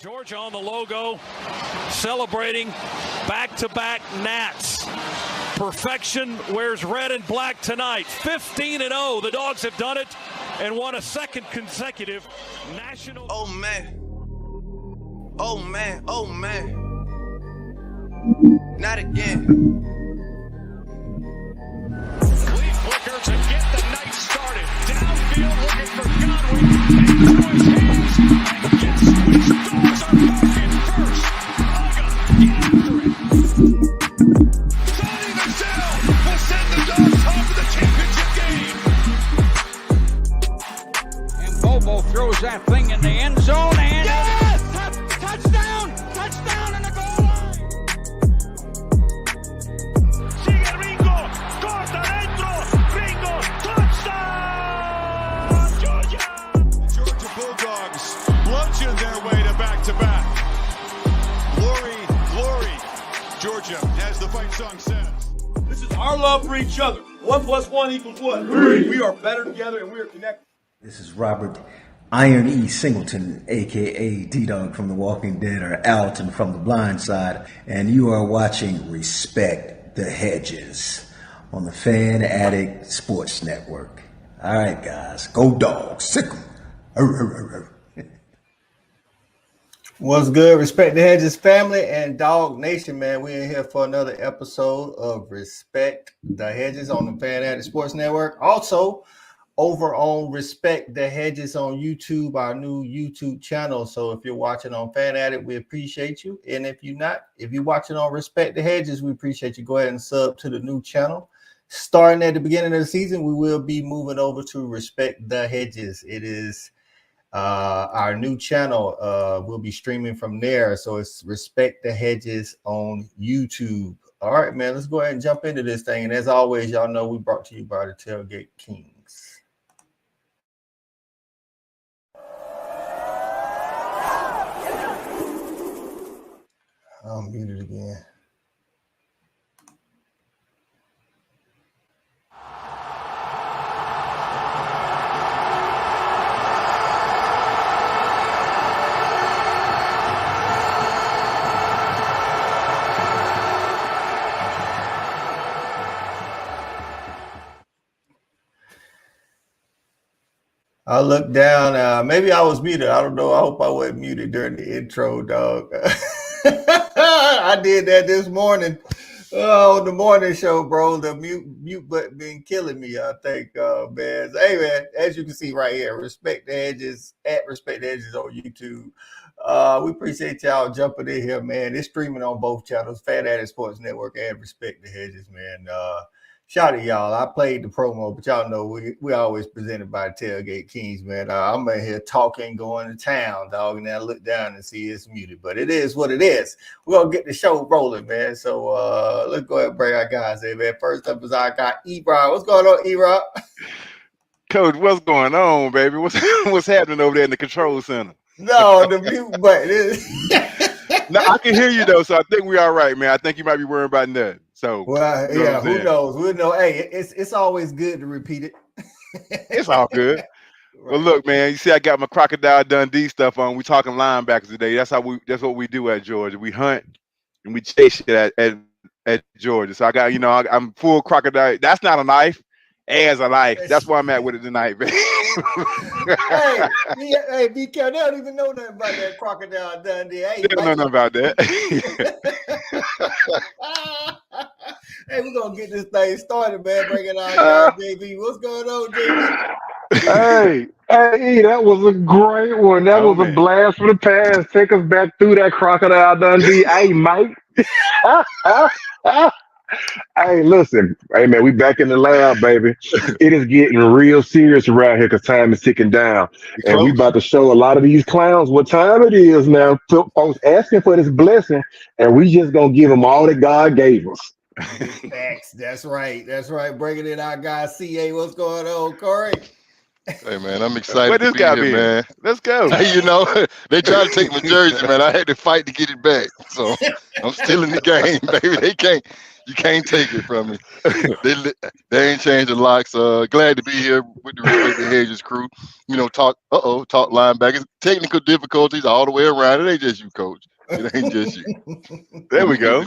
Georgia on the logo, celebrating back-to-back Nats. Perfection wears red and black tonight. 15-0, the Dogs have done it and won a second consecutive national. Oh man, oh man, oh man, not again. Lead Booker to get the night started. Downfield looking for Godwin. Into his hands. Yes, his Dogs are marking first. Uga, get after it. Sonny Michelle will send the Dogs home to the championship game. And Bobo throws that thing in the end zone and yes! Touchdown! Touchdown in the goal line! Sigue Ringo, corta dentro, Ringo, touchdown! Georgia! Georgia Bulldogs bludgeon their way to back-to-back. Glory, glory. Georgia, as the fight song says. This is our love for each other. 1 + 1 = what? 3. We are better together and we are connected. This is Robert Iron E. Singleton, a.k.a. D-Dog from The Walking Dead, or Alton from The Blind Side, and you are watching Respect the Hedges on the Fan Addict Sports Network. All right, guys, go Dogs, sick 'em. What's good? Respect the Hedges family and Dog Nation, man. We're in here for another episode of Respect the Hedges on the Fan Addict Sports Network. Also, over on Respect the Hedges on YouTube, our new YouTube channel. So if you're watching on Fan Addict, we appreciate you. And if you're not, if you're watching on Respect the Hedges, we appreciate you. Go ahead and sub to the new channel. Starting at the beginning of the season, we will be moving over to Respect the Hedges. It is our new channel. We'll be streaming from there. So it's Respect the Hedges on YouTube. All right, man, let's go ahead and jump into this thing. And as always, y'all know we brought to you by the Tailgate Kings. I'm muted again. I looked down. Maybe I was muted. I don't know. I hope I wasn't muted during the intro, dog. I did that this morning on the morning show, bro. The mute button been killing me, I think, man. Hey, man, as you can see right here, Respect the Hedges, at Respect the Hedges on YouTube. We appreciate y'all jumping in here, man. It's streaming on both channels, Fan Addict Sports Network and Respect the Hedges, man. Shout out to y'all. I played the promo, but y'all know we always presented by the Tailgate Kings, man. I'm in here talking, going to town, dog, and then I look down and see it's muted. But it is what it is. We're going to get the show rolling, man. So let's go ahead and bring our guys in, man. First up is our guy, E-Rob. What's going on, E-Rob? Coach, what's going on, baby? What's happening over there in the control center? No, the mute button is... No, I can hear you, though, so I think we're all right, man. I think you might be worrying about that. So, well, yeah, who knows? We'll know. Hey, it's always good to repeat it. It's all good. Right. Well, look, man, you see I got my Crocodile Dundee stuff on. We talking linebackers today. That's what we do at Georgia. We hunt and we chase it at Georgia. So I got, I'm full crocodile. That's not a knife. As a knife. That's why I'm at with it tonight, man. hey, be careful. They don't even know nothing about that Crocodile Dundee. Hey, they don't know nothing about that. Hey, we're going to get this thing started, man. Bring it on, JB. What's going on, JB? Hey, that was a great one. That was a blast from the past. Take us back through that Crocodile Dundee. Hey, Mike. Hey, listen. Hey, man, we back in the lab, baby. It is getting real serious around here because time is ticking down. And we about to show a lot of these clowns what time it is now. Folks asking for this blessing, and we just going to give them all that God gave us. Facts. That's right. That's right. Bringing in our guy, CA. What's going on, Corey? Hey man, I'm excited Where to this be guy here, been? man. Let's go. You know, they tried to take my jersey, man. I had to fight to get it back. So I'm still in the game, baby. You can't take it from me. They ain't changed the locks. Glad to be here with the Respect the Hedges crew. You know, talk linebackers. Technical difficulties all the way around. It ain't just you, coach. It ain't just you. There we go.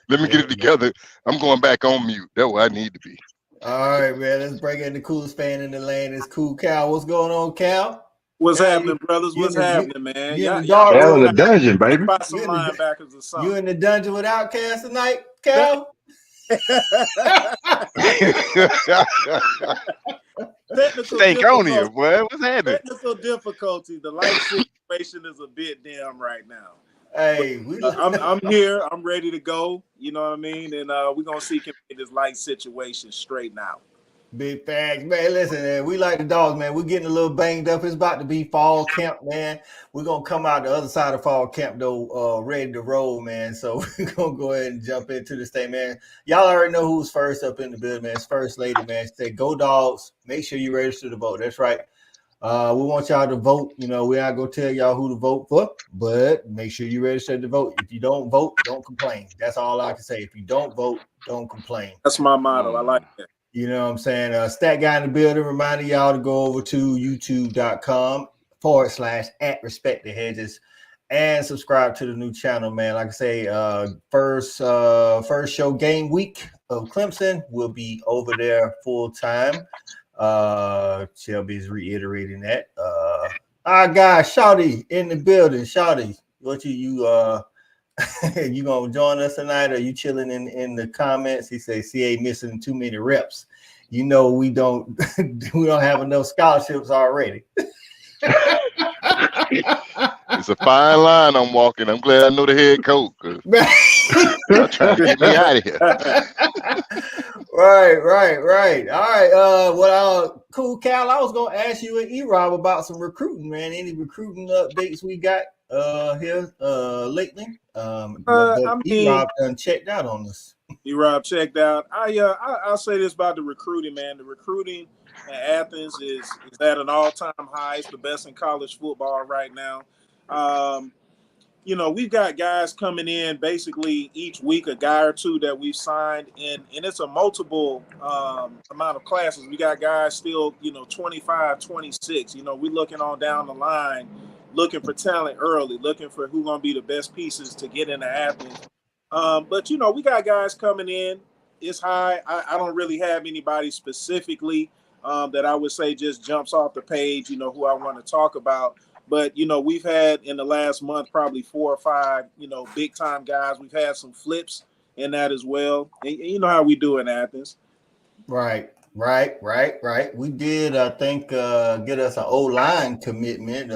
Let me get it together. I'm going back on mute. That's where I need to be. All right, man. Let's bring in the coolest fan in the land. It's Cool Cal. What's going on, Cal? What's happening, brothers? What's happening, man? You in the Y'all dark Cal in the room. dungeon, baby. about some linebackers or something. You in the dungeon with Outcast tonight, Cal? Stankonia, boy. What's happening? Technical difficulty. The light situation is a bit dim right now. Hey, I'm here. I'm ready to go. You know what I mean? And we're gonna see can get this light situation straightened out. Big facts, man. Listen, man, we like the dogs, man. We're getting a little banged up. It's about to be fall camp, man. We're gonna come out the other side of fall camp though, ready to roll, man. So we're gonna go ahead and jump into this thing, man. Y'all already know who's first up in the building, man. It's First Lady, man. She said, "Go Dogs." Make sure you register to vote. That's right. We want y'all to vote. You know, we're not gonna tell y'all who to vote for, but make sure you register to vote. If you don't vote, don't complain. That's all I can say. If you don't vote, don't complain. That's my motto. I like that. You know what I'm saying? Stat Guy in the building, reminding y'all to go over to youtube.com/@RespectTheHedges and subscribe to the new channel, man. Like I say, first show game week of Clemson will be over there full time. Shelby's reiterating that. Our guy Shawty in the building. Shawty, what you you gonna join us tonight, or you chilling in the comments? He says CA missing too many reps. You know we don't have enough scholarships already. It's a fine line I'm walking. I'm glad I know the head coach. I'm trying to get me out of here. Right. All right. Cool, Cal. I was gonna ask you and E-Rob about some recruiting, man. Any recruiting updates we got here lately? E-Rob done checked out on us. E-Rob checked out. I'll say this about the recruiting, man. The recruiting in Athens is at an all-time high. It's the best in college football right now. You know, we've got guys coming in basically each week, a guy or two that we've signed, and it's a multiple amount of classes. We got guys still, 25, 26. We're looking on down the line, looking for talent early, looking for who's going to be the best pieces to get into Athens. But, we got guys coming in. It's high. I don't really have anybody specifically that I would say just jumps off the page, who I want to talk about. But, we've had in the last month probably 4 or 5, big-time guys. We've had some flips in that as well. And you know how we do in Athens. Right. We did, I think, get us an O-line commitment.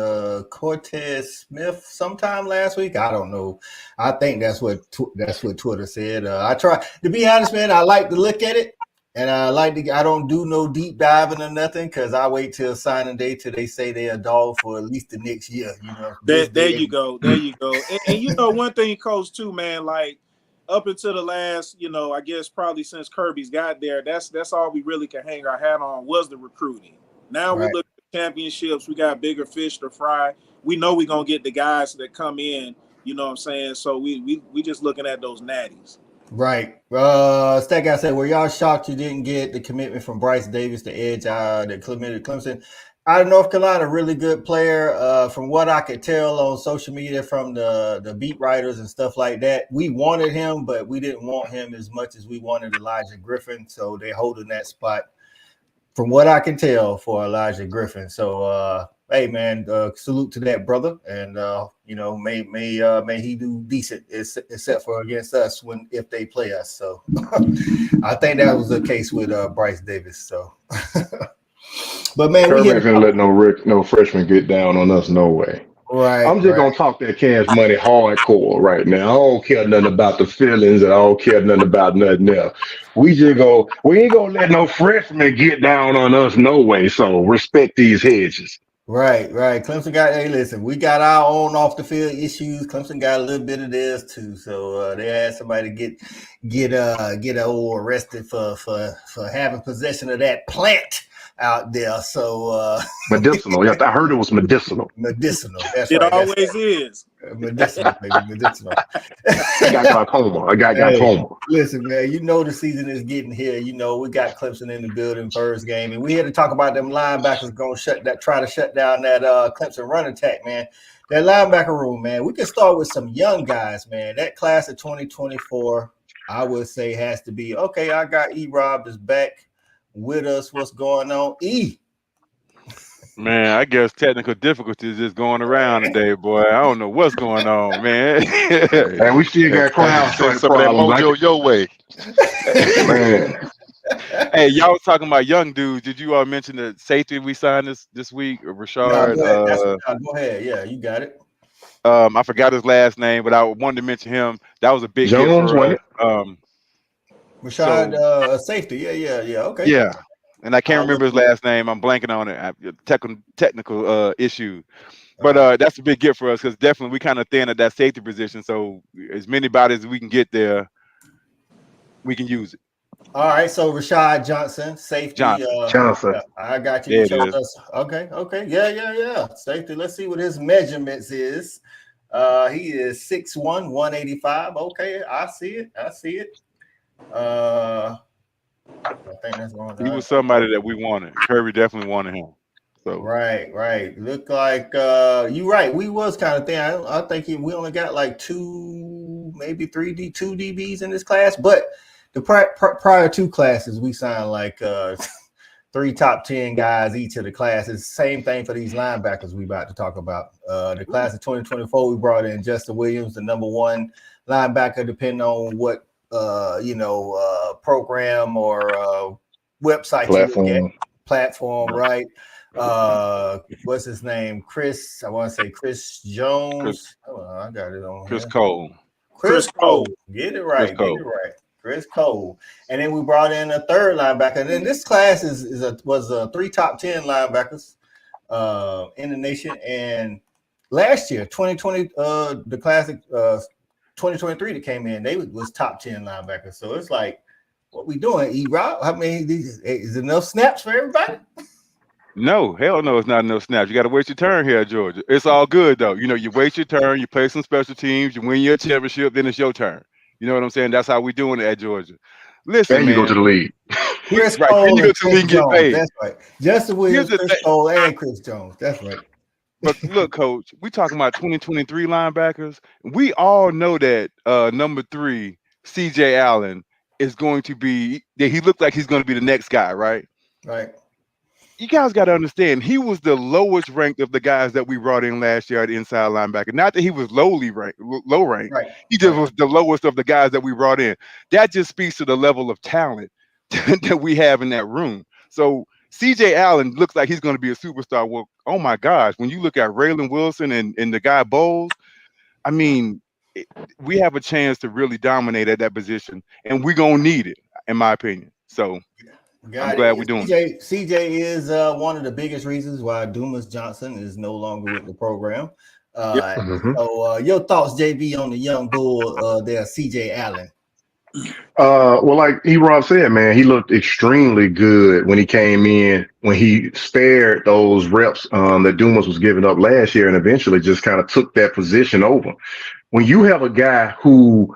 Cortez Smith sometime last week. I don't know. I think that's what Twitter said. I try to be honest, man. I like to look at it. And I don't do no deep diving or nothing because I wait till signing day till they say they're a dog for at least the next year. There you go. And one thing, Coach, too, man, like up until the last, I guess probably since Kirby's got there, that's all we really can hang our hat on was the recruiting. Now we look at championships. We got bigger fish to fry. We know we're going to get the guys that come in, you know what I'm saying? So we just looking at those natties. Right. Stat Guy said, were y'all shocked you didn't get the commitment from Bryce Davis, the edge that committed Clemson? Out of North Carolina, really good player. From what I could tell on social media from the beat writers and stuff like that, we wanted him, but we didn't want him as much as we wanted Elijah Griffin. So they're holding that spot, from what I can tell, for Elijah Griffin. So, hey, man, salute to that brother. And, may he do decent, except for against us if they play us. So I think that was the case with Bryce Davis. So, but, man, we ain't gonna let no freshman get down on us. No way. Right. I'm just gonna talk that cash money hardcore right now. I don't care nothing about the feelings, and I don't care nothing about nothing else. We ain't gonna let no freshman get down on us. No way. So respect these hedges. Right. Clemson got, hey, listen, we got our own off the field issues. Clemson got a little bit of theirs too. So they had somebody get arrested for having possession of that plant out there. So medicinal. Yeah, I heard it was medicinal. Medicinal. That's it right. always is. Medicinal, baby. Medicinal. I got glaucoma. I got glaucoma. Listen, man, you know the season is getting here. You know, we got Clemson in the building first game, and we had to talk about them linebackers going to try to shut down that Clemson run attack, man. That linebacker room, man. We can start with some young guys, man. That class of 2024, I would say, has to be okay. I got Rob is back with us. What's going on, E? Man, I guess technical difficulties just going around today, boy. I don't know what's going on, man. And we still got crowd Send some of that mojo your way. Man. Hey, y'all was talking about young dudes. Did you all mention the safety we signed this week, Rashard? Go ahead. Yeah, you got it. I forgot his last name, but I wanted to mention him. That was a big Jones, hit for Rashard, safety. Yeah. Okay. Yeah. And I can't remember his last name. I'm blanking on it. Technical issue. But that's a big gift for us because definitely we kind of thin at that safety position. So as many bodies as we can get there, we can use it. All right. So Rashad Johnson, safety. Johnson. I got you. Yeah, Okay. Yeah. Safety. Let's see what his measurements is. He is 6'1", 185. Okay, I see it. I think that's going. He was somebody that we wanted. Kirby definitely wanted him. So right. Look like you're right. We was kind of thin. I think we only got like two, maybe two DBs in this class. But the prior two classes, we signed like 3 top 10 guys each of the classes. Same thing for these linebackers we about to talk about. The class of 2024, we brought in Justin Williams, the number 1 linebacker, depending on what program or website platform, right? What's his name? Chris. I want to say Chris Jones. I got it on Chris here. Cole. Chris Cole. Get it right. Chris Cole. And then we brought in a third linebacker. And then this class was 3 top 10 linebackers in the nation. And last year, 2020, the classic 2023 that came in, they was top 10 linebackers. So it's like, what we doing, E-Rob? I mean, is enough snaps for everybody? No, hell no, it's not enough snaps. You got to waste your turn here at Georgia. It's all good, though. You know, you waste your turn, you play some special teams, you win your championship, then it's your turn. You know what I'm saying? That's how we doing it at Georgia. Listen, then you go to the league. Chris right, Cole then you go to the league and get paid. That's right. Justin Williams, Chris Cole, and Chris Jones. That's right. But look, Coach, we talking about 2023 linebackers. We all know that number 3, CJ Allen, is going to be – he looks like he's going to be the next guy, right? Right. You guys got to understand, he was the lowest ranked of the guys that we brought in last year at inside linebacker. Not that he was low ranked. Right. He just was the lowest of the guys that we brought in. That just speaks to the level of talent that we have in that room. So CJ Allen looks like he's going to be a superstar. Well, oh my gosh, when you look at Raylan Wilson and the guy Bowles, I mean, we have a chance to really dominate at that position, and we're going to need it, in my opinion. So I'm glad we're doing it. CJ is one of the biggest reasons why Dumas Johnson is no longer with the program. So your thoughts, JB, on the young bull there, CJ Allen? Well, like E-Rob said, man, he looked extremely good when he came in, when he spared those reps that Dumas was giving up last year and eventually just kind of took that position over. When you have a guy who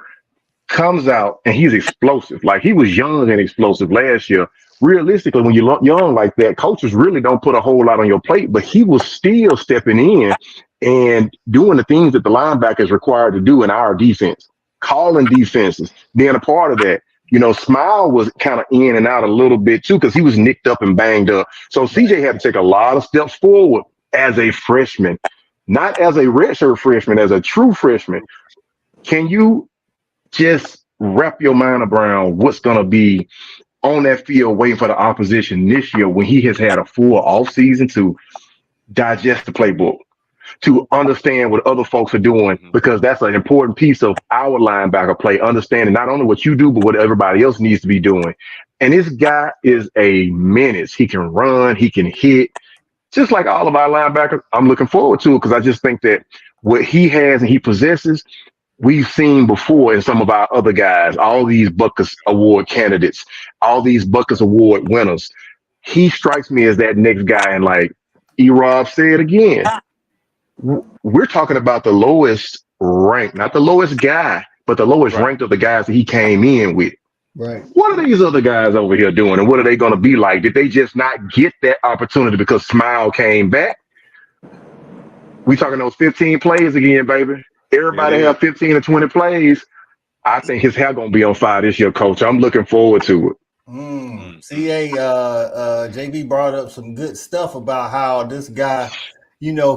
comes out and he's explosive, like he was young and explosive last year, realistically, when you look young like that, coaches really don't put a whole lot on your plate, but he was still stepping in and doing the things that the linebacker is required to do in our defense, calling defenses, being a part of that. You know, Smile was kind of in and out a little bit too because he was nicked up and banged up. So CJ had to take a lot of steps forward as a freshman, not as a redshirt freshman, as a true freshman. Can you just wrap your mind around what's going to be on that field waiting for the opposition this year when he has had a full offseason to digest the playbook, to understand what other folks are doing, because that's an important piece of our linebacker play, understanding not only what you do, but what everybody else needs to be doing. And this guy is a menace. He can run, he can hit, just like all of our linebackers. I'm looking forward to it because I just think that what he has and he possesses, we've seen before in some of our other guys, all these Butkus Award candidates, all these Butkus Award winners. he strikes me as that next guy. And like E-Rob said again, we're talking about the lowest rank, not the lowest guy, but the lowest ranked of the guys that he came in with. Right. What are these other guys over here doing, and what are they going to be like? Did they just not get that opportunity because Smile came back? We talking those 15 plays again, baby. Everybody have 15 or 20 plays. I think his hair going to be on fire this year, Coach. I'm looking forward to it. CA, JB brought up some good stuff about how this guy,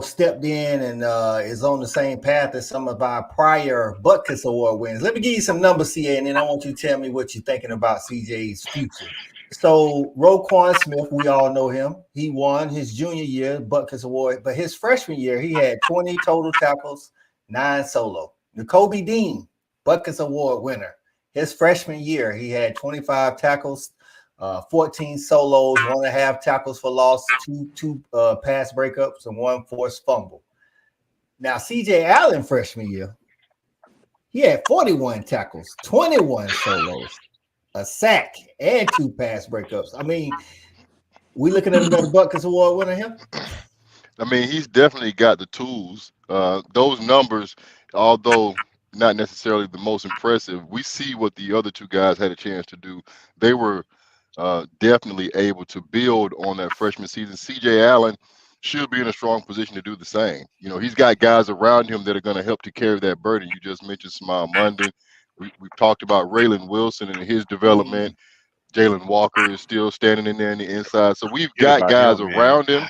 stepped in and is on the same path as some of our prior Butkus Award wins. Let me give you some numbers, CA, and then I want you to tell me what you're thinking about CJ's future. So Roquan Smith, we all know him. He won his junior year Butkus Award, but his freshman year, he had 20 total tackles, 9 solo. N'Kobe Dean, Butkus Award winner. His freshman year, he had 25 tackles, 14 solos, 1.5 tackles for loss, two pass breakups, and 1 forced fumble. Now, CJ Allen freshman year, he had 41 tackles, 21 solos, a sack, and 2 pass breakups. I mean, we looking at another Butkus Award winner here? I mean, he's definitely got the tools. Those numbers, although not necessarily the most impressive, we see what the other 2 guys had a chance to do. They were definitely able to build on that freshman season. CJ Allen should be in a strong position to do the same. He's got guys around him that are going to help to carry that burden. You just mentioned Smile Munden. We've talked about Raylan Wilson and his development. Jalen Walker is still standing in there on the inside. So we've got guys around him,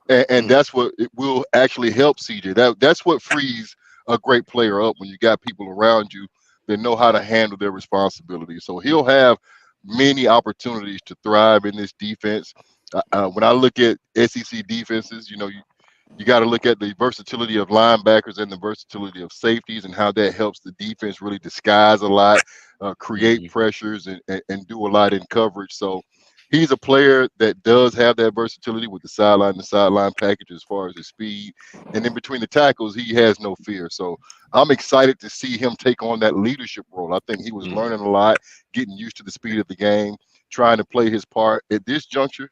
and that's what it will actually help CJ. That's what frees a great player up, when you got people around you that know how to handle their responsibilities. So he'll have many opportunities to thrive in this defense. When I look at SEC defenses, you got to look at the versatility of linebackers and the versatility of safeties, and how that helps the defense really disguise a lot, create pressures, and do a lot in coverage. So he's a player that does have that versatility with the sideline package as far as his speed. And in between the tackles, he has no fear. So I'm excited to see him take on that leadership role. I think he was learning a lot, getting used to the speed of the game, trying to play his part. At this juncture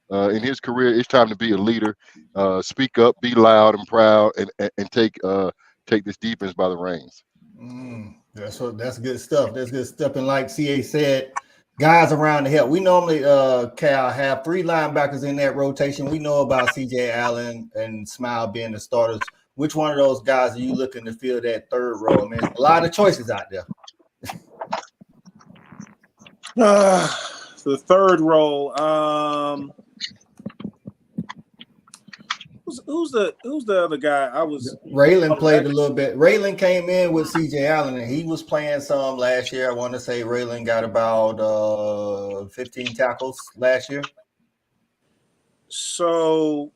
in his career, it's time to be a leader, speak up, be loud and proud, and take this defense by the reins. That's good stuff. That's good stuff. And like CA said, guys around the help. We normally, Cal, have 3 linebackers in that rotation. We know about CJ Allen and Smile being the starters. Which one of those guys are you looking to fill that third role? Man, there's a lot of choices out there. The third role. Who's the other guy? Raylan played a little bit. Raylan came in with CJ Allen, and he was playing some last year. I want to say Raylan got about 15 tackles last year. So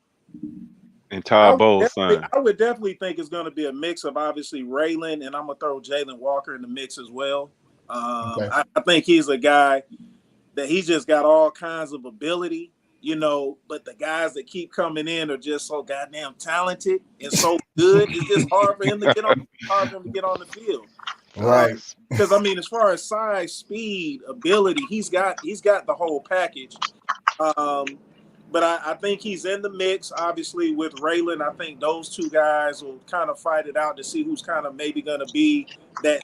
entire bowl son. I would definitely think it's going to be a mix of obviously Raylan, and I'm going to throw Jalen Walker in the mix as well. Okay. I think he's a guy that he's just got all kinds of ability, but the guys that keep coming in are just so goddamn talented and so good. It's just hard for him to get on the field. Right. Because as far as size, speed, ability, he's got the whole package. But I think he's in the mix, obviously, with Raylan. I think those 2 guys will kind of fight it out to see who's kind of maybe going to be that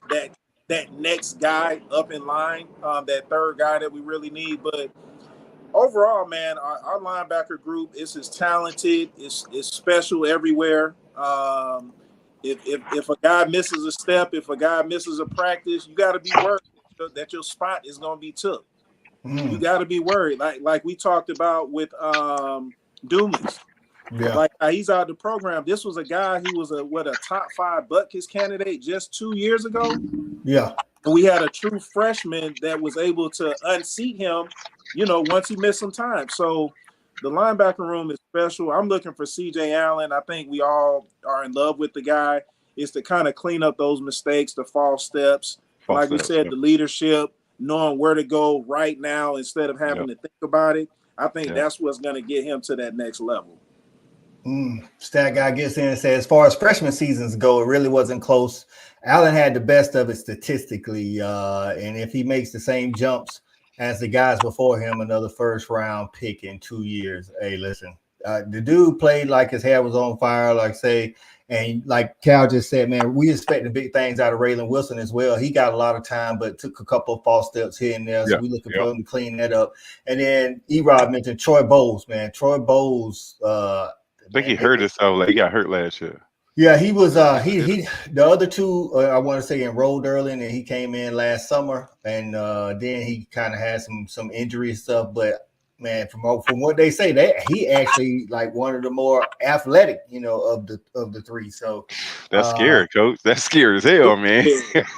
next guy up in line, that third guy that we really need. But overall, man, our linebacker group is as talented. It's special everywhere. If a guy misses a step, if a guy misses a practice, you got to be worried that your spot is going to be took. You got to be worried, like we talked about with Doomies. Yeah. Like he's out of the program. This was a guy who was a top 5 Butkus candidate just 2 years ago. Yeah. And we had a true freshman that was able to unseat him, once he missed some time. So the linebacker room is special. I'm looking for CJ Allen. I think we all are in love with the guy. Is to kind of clean up those mistakes, the false steps. We said, the leadership, knowing where to go right now instead of having to think about it. I think that's what's going to get him to that next level. Stat guy gets in and says, as far as freshman seasons go, it really wasn't close. Allen had the best of it statistically, and if he makes the same jumps as the guys before him, another first-round pick in 2 years. Hey, listen, the dude played like his hair was on fire, like say, and like Cal just said, man, we expected big things out of Raylan Wilson as well. He got a lot of time, but took a couple of false steps here and there. So we looking for him to clean that up. And then Erik mentioned Troy Bowles, man. Troy Bowles, I think he hurt himself. Like he got hurt last year. Yeah, he was. He the other two, I want to say, enrolled early, and then he came in last summer, and then he kind of had some injury stuff. But man, from what they say, that he actually like one of the more athletic, of the three. So that's scary, coach. That's scary as hell, man.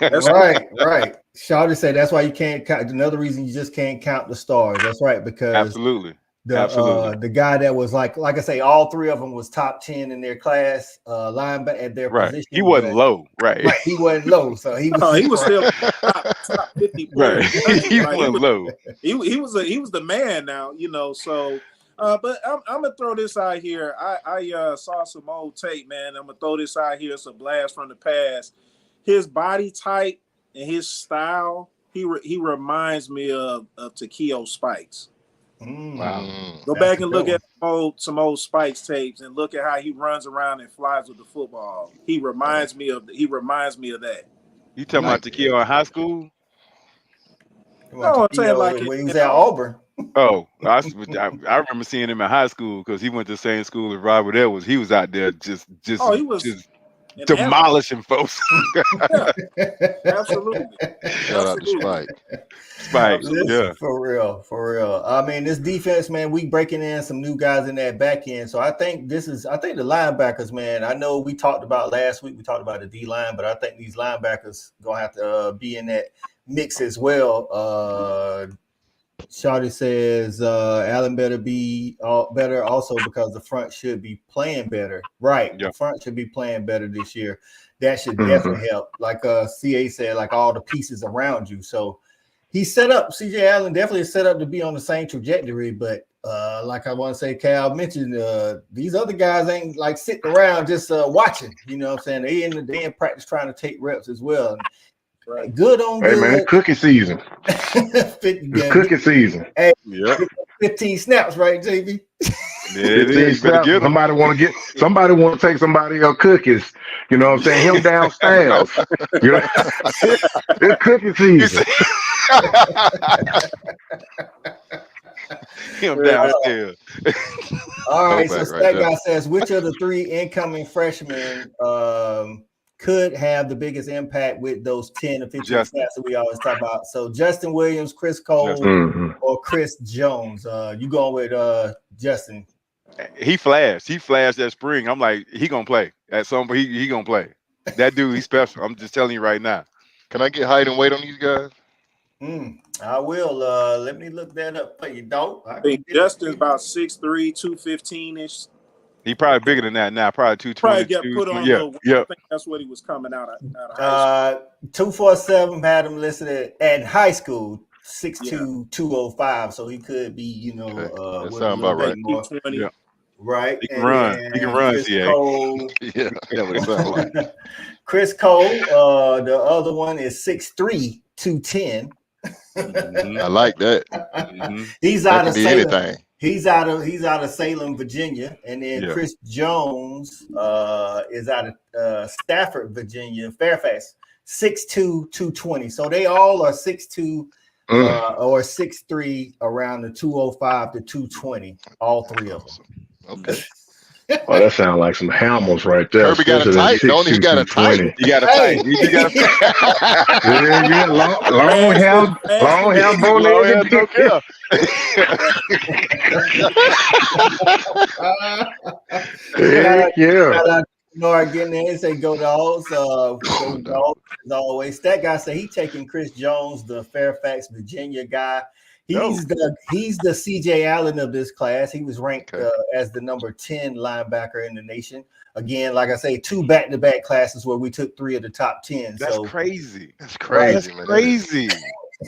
right. Shawty said that's why you can't count. Another reason you just can't count the stars. That's right, because absolutely. The guy that was like I say, all three of them was top 10 in their class, linebacker at their position. He wasn't low, right? He wasn't low, so he was still top 50. Right, he wasn't low. He was the man now, So, but I'm gonna throw this out here. I saw some old tape, man. I'm gonna throw this out here. It's a blast from the past. His body type and his style, he reminds me of Takeo Spikes. Wow. Go back and look at some old Spikes tapes and look at how he runs around and flies with the football. He reminds me of that. You talking about Takeo in high school? No, I'm saying like when he was at Auburn. Oh, I remember seeing him in high school because he went to the same school as Robert Edwards. He was out there just demolishing folks. Absolutely. Shout out to Spike. Yeah. For real. I mean, this defense, man, we breaking in some new guys in that back end. So I think the linebackers, man, I know we talked about last week, we talked about the D-line, but I think these linebackers going to have to be in that mix as well. Shawty says Alum better be better also because the front should be playing better. Right. The front should be playing better this year. That should definitely help. Like CA said, like all the pieces around you. So he's set up. CJ Allen definitely set up to be on the same trajectory. But like I want to say, Cal mentioned, these other guys ain't like sitting around just watching. You know what I'm saying? They in practice trying to take reps as well. Right. Good on good. Hey man, cookie season. Cookie season. Hey, 15 snaps, right, JB? Yeah, 15 snaps. Somebody want to take somebody else cookies. You know what I'm saying? Him downstairs. It's cookie season. Him downstairs. All right, so that guy says, which of the three incoming freshmen could have the biggest impact with those 10 or 15 snaps that we always talk about? So Justin Williams, Chris Cole, or Chris Jones. You going with Justin? He flashed that spring. I'm like, he gonna play at some point. He gonna play. That dude, he's special. I'm just telling you right now. Can I get height and weight on these guys? I will. Let me look that up for you, dog. I think Justin's about 6'3", 215-ish. He probably bigger than that now. Probably 220. Probably get put on a little weight. I think that's what he was coming out of high school. 247 had him listed at high school, 6'2", 205. So he could be, that sounds about right. 220. Yeah. Right. He can run. He can run, CA. That's what it sounds like. Chris Cole, the other one is 6'3", 210. I like that. He's out of Salem. Anything. He's out of Salem, Virginia, and then Chris Jones is out of Stafford, Virginia, Fairfax, 6'2", 220. So they all are 6'2" or 6'3", around the 205 to 220. All three of them. Okay. Oh, that sounds like some hammers right there. Kirby got a tight, don't he? Got a tight. You got a tight. You got a tight. Yeah, long hair, bone-legged. Yeah. Nora getting there and say go Dogs. Go Dogs as always. That guy said he taking Chris Jones, the Fairfax, Virginia guy. He's the CJ Allen of this class. He was ranked as the number 10 linebacker in the nation. Again, like I say, 2 back-to-back classes where we took 3 of the top 10. That's crazy. That's crazy, man. Crazy.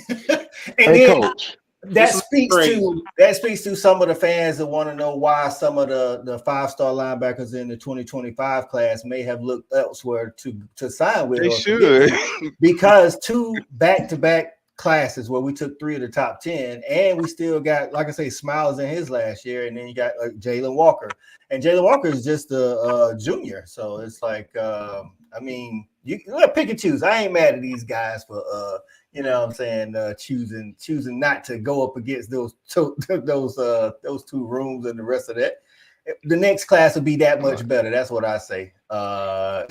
And then Coach, that speaks to some of the fans that want to know why some of the 5-star linebackers in the 2025 class may have looked elsewhere to sign with. They should. Because 2 back-to-back classes where we took 3 of the top 10, and we still got, like I say, Smiles in his last year, and then you got Jalen Walker, and Jalen Walker is just a junior, so it's like, I mean, you pick and choose. I ain't mad at these guys for you know what I'm saying, choosing not to go up against those two rooms and the rest of that. The next class will be that much better. That's what I say. Shawty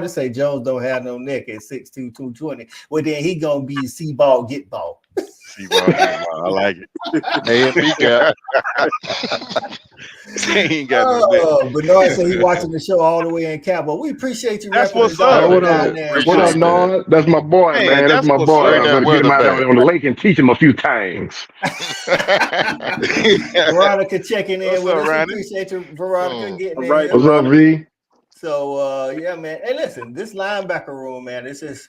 say Jones don't have no neck at 6'2", 220. Well, then he gonna be C-ball, get ball. C-ball, get ball. I like it. A and B gap. He ain't got no neck. Bernard said he watching the show all the way in Cabo. We appreciate you. That's what's up. What up, Nard? That's my boy, man. That's my boy. I'm gonna get him out on the lake and teach him a few things. Veronica checking in with us. Ronnie? Appreciate you, Veronica, getting in. Right. What's up, V? So yeah, man. Hey, listen, this linebacker room, man, it's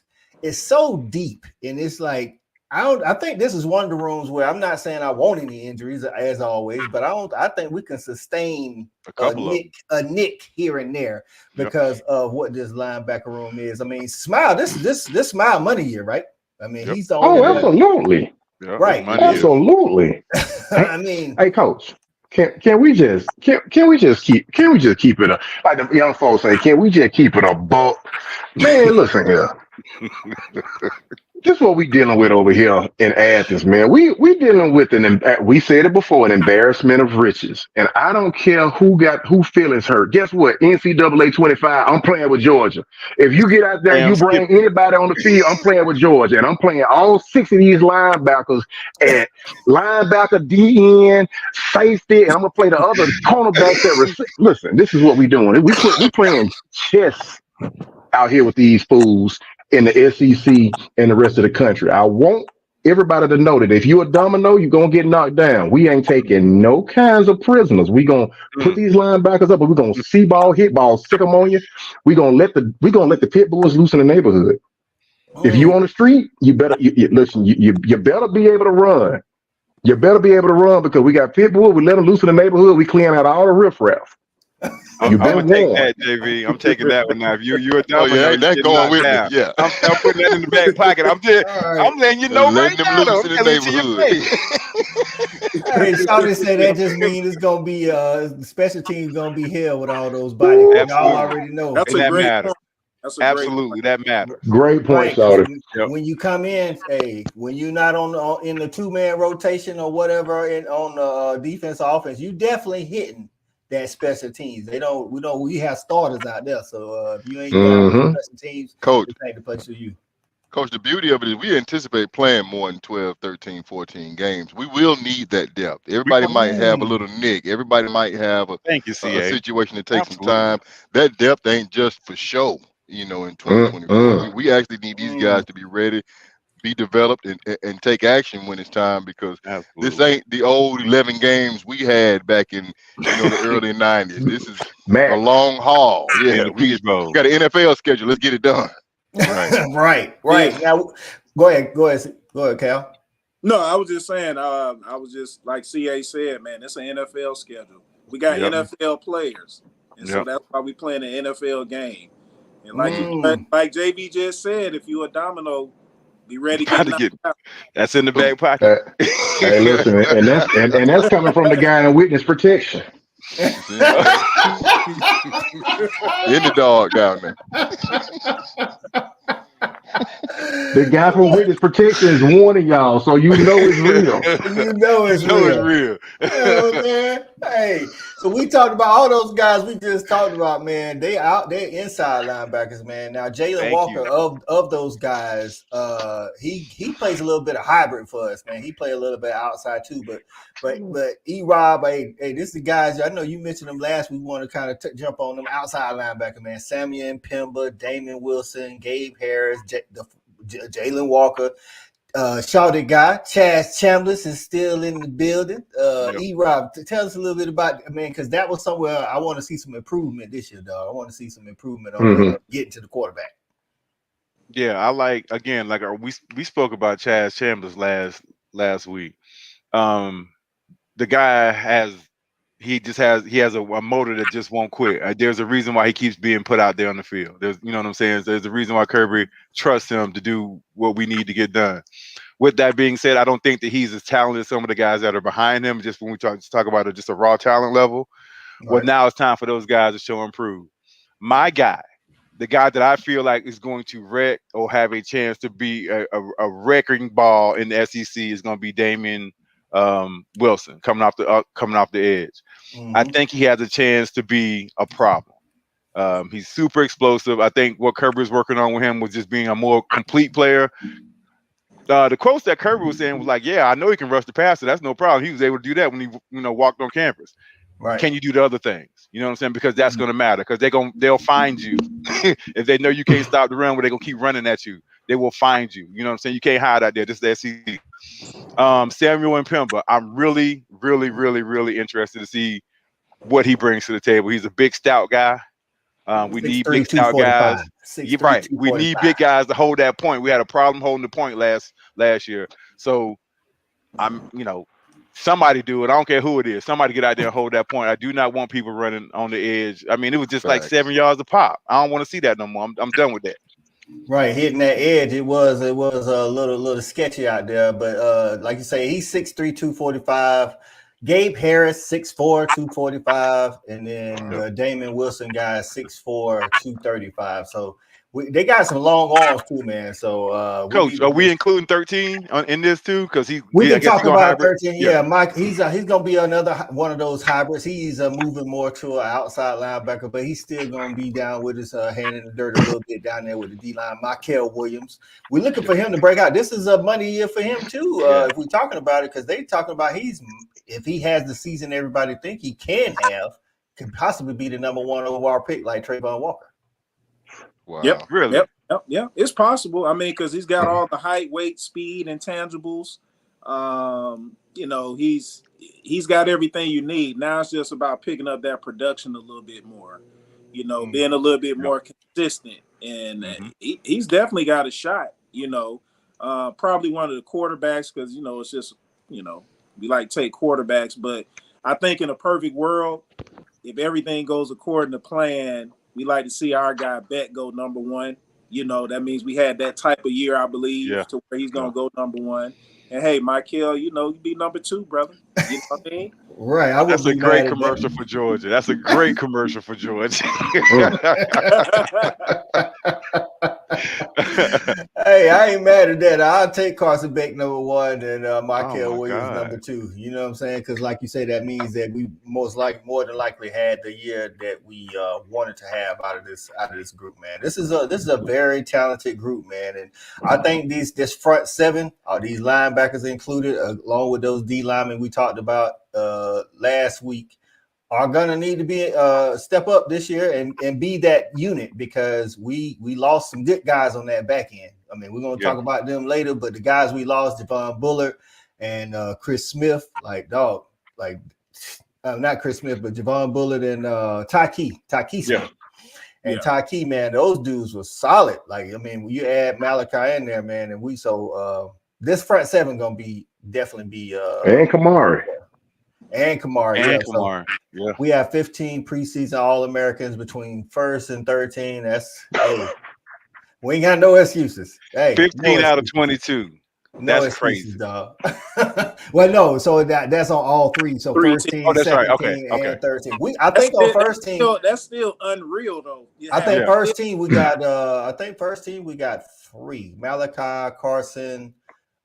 so deep, and it's like I think this is one of the rooms where I'm not saying I want any injuries as always, but I think we can sustain a nick here and there because of what this linebacker room is. I mean, Smile, this Smile money year, right? I mean, he's the only absolutely. Yeah, right. Absolutely. I mean, hey, coach. Can we just keep it up? Like the young folks say, can we just keep it a buck? Man, listen here. This is what we dealing with over here in Athens, man. We dealing with we said it before, an embarrassment of riches. And I don't care who feelings hurt. Guess what? NCAA 25, I'm playing with Georgia. If you get out there, you bring anybody on the field, I'm playing with Georgia. And I'm playing all 6 of these linebackers at linebacker, DN, safety, and I'm gonna play the other cornerbacks at listen, this is what we doing. We playing chess out here with these fools in the SEC and the rest of the country. I want everybody to know that if you a domino, you're gonna get knocked down. We ain't taking no kinds of prisoners. We gonna put these linebackers up, and we're gonna see ball, hit ball, stick them on you. We gonna let the pit bulls loose in the neighborhood. If you on the street, you better listen. You better be able to run. You better be able to run because we got pit bulls. We let them loose in the neighborhood. We clean out all the riffraff. I'm gonna take that, JV. I'm taking that one now. If you're a domino, yeah, that's going with down. me. Yeah, I'm putting that in the back pocket. I'm letting you know right now. Loose in the neighborhood. Hey, Shawty said that just means it's gonna be the special team's gonna be here with all those bodies. Y'all already know. That's a great point. Absolutely, that matters. Great point, Shawty. When you come in, when you're not in the 2-man rotation or whatever on the defense or offense, you definitely hitting that special teams. We have starters out there, so if you ain't got special teams, coach, it's ain't the place for you. Coach, the beauty of it is we anticipate playing more than 12, 13, 14 games. We will need that depth. Everybody might have a little nick. Everybody might have a situation that takes some time. That depth ain't just for show, in 2024. We actually need these guys to be ready, be developed, and take action when it's time, because this ain't the old 11 games we had back in the early 90s. This is a long haul. Yeah, we got an NFL schedule. Let's get it done. Right. Now, go ahead, Cal. No, I was just saying. I was just like CA said, man. It's an NFL schedule. We got NFL players, and so that's why we playing an NFL game. And like JV just said, if you a domino, be ready to get out. That's in the back pocket. Hey, listen, and that's coming from the guy in witness protection. In the dog down there. The guy from witness protection is warning y'all, so you know it's real. It's real. Man. Hey, so we talked about all those guys we just talked about, man. They're inside linebackers, man. Now Jalen Walker of those guys, he plays a little bit of hybrid for us, man. He play a little bit outside too, but E-Rob, hey, this is the guys. I know you mentioned them last week. We want to kind of jump on them outside linebacker, man. Samuel Pimba, Damon Wilson, Gabe Harris, Jalen Walker. Shouted guy, Chaz Chambliss is still in the building. E-Rob, tell us a little bit about it, man, because that was somewhere I want to see some improvement this year, dog. I want to see some improvement on getting to the quarterback. Yeah, I like we spoke about Chaz Chambliss last week. The guy he has a motor that just won't quit. There's a reason why he keeps being put out there on the field. There's, you know what I'm saying? There's a reason why Kirby trusts him to do what we need to get done. With that being said, I don't think that he's as talented as some of the guys that are behind him. Just when we talk about just a raw talent level. Right. Well, now it's time for those guys to show and prove. My guy, the guy that I feel like is going to wreck or have a chance to be a wrecking ball in the SEC is going to be Damian Wilson coming off the edge. Mm-hmm. I think he has a chance to be a problem. He's super explosive. I think what Kirby was working on with him was just being a more complete player. The quotes that Kirby was saying was like, "Yeah, I know he can rush the passer. That's no problem. He was able to do that when he, walked on campus. Right? Can you do the other things? You know what I'm saying? Because that's going to matter. Because they'll find you if they know you can't stop the run. Where they're gonna keep running at you, they will find you. You know what I'm saying? You can't hide out there. This is the SEC. Samuel Mpemba, I'm really, really, really, really interested to see what he brings to the table. He's a big, stout guy. We need big, stout guys. You're right. We need big guys to hold that point. We had a problem holding the point last year. So somebody do it. I don't care who it is. Somebody get out there and hold that point. I do not want people running on the edge. I mean, it was just like 7 yards a pop. I don't want to see that no more. I'm done with that. Right, hitting that edge, it was a little sketchy out there. But like you say, he's 6'3", 245. Gabe Harris, 6'4", 245, and then the Damian Wilson guy, 6'4", 235. So they got some long arms too, man. So Coach, are we including 13 in this too? Because we can talk about 13. Yeah, Mike, he's gonna be another one of those hybrids. He's moving more to an outside linebacker, but he's still gonna be down with his hand in the dirt a little bit down there with the D line. Michael Williams, we're looking for him to break out. This is a money year for him too. If we're talking about it, because they talking about if he has the season everybody think he can have, could possibly be the number 1 overall pick like Trayvon Walker. Wow. Yep. Really? Yep. It's possible. I mean, because he's got all the height, weight, speed, and tangibles. He's got everything you need. Now it's just about picking up that production a little bit more. Being a little bit more consistent, and he's definitely got a shot. Probably one of the quarterbacks because it's just we like to take quarterbacks, but I think in a perfect world, if everything goes according to plan, we like to see our guy Beck go number 1. That means we had that type of year, I believe, to where he's going to go number 1. And hey, Michael, you be number 2, brother. You know what I mean? Right. That's a great commercial for Georgia. That's a great commercial for Georgia. Hey, I ain't mad at that. I'll take Carson Beck number 1 and Michael Williams number 2. You know what I'm saying? Because like you say, that means that we more than likely had the year that we wanted to have out of this group, man. This is a very talented group, man. And I think this front 7, these linebackers included, along with those D linemen we talked about last week, are gonna need to be step up this year and be that unit, because we lost some good guys on that back end. I mean, we're gonna talk about them later, but the guys we lost, Javon Bullard and Chris Smith, not Chris Smith, but Javon Bullard and Ty Key Smith. And Ty Key, man, those dudes were solid. Like, I mean, when you add Malachi in there, man, and this front 7 gonna definitely be and Kamari. And Kamari. So we have 15 preseason All-Americans between 1st and 13. That's we ain't got no excuses. Hey, 15 out of 22. That's crazy, dog. Well, no, so that's on all 3. So 1st team, that's 2nd right. team, and 3rd team. I think on first team, that's still unreal though. I think first team we got. I think first team we got 3: Malachi, Carson.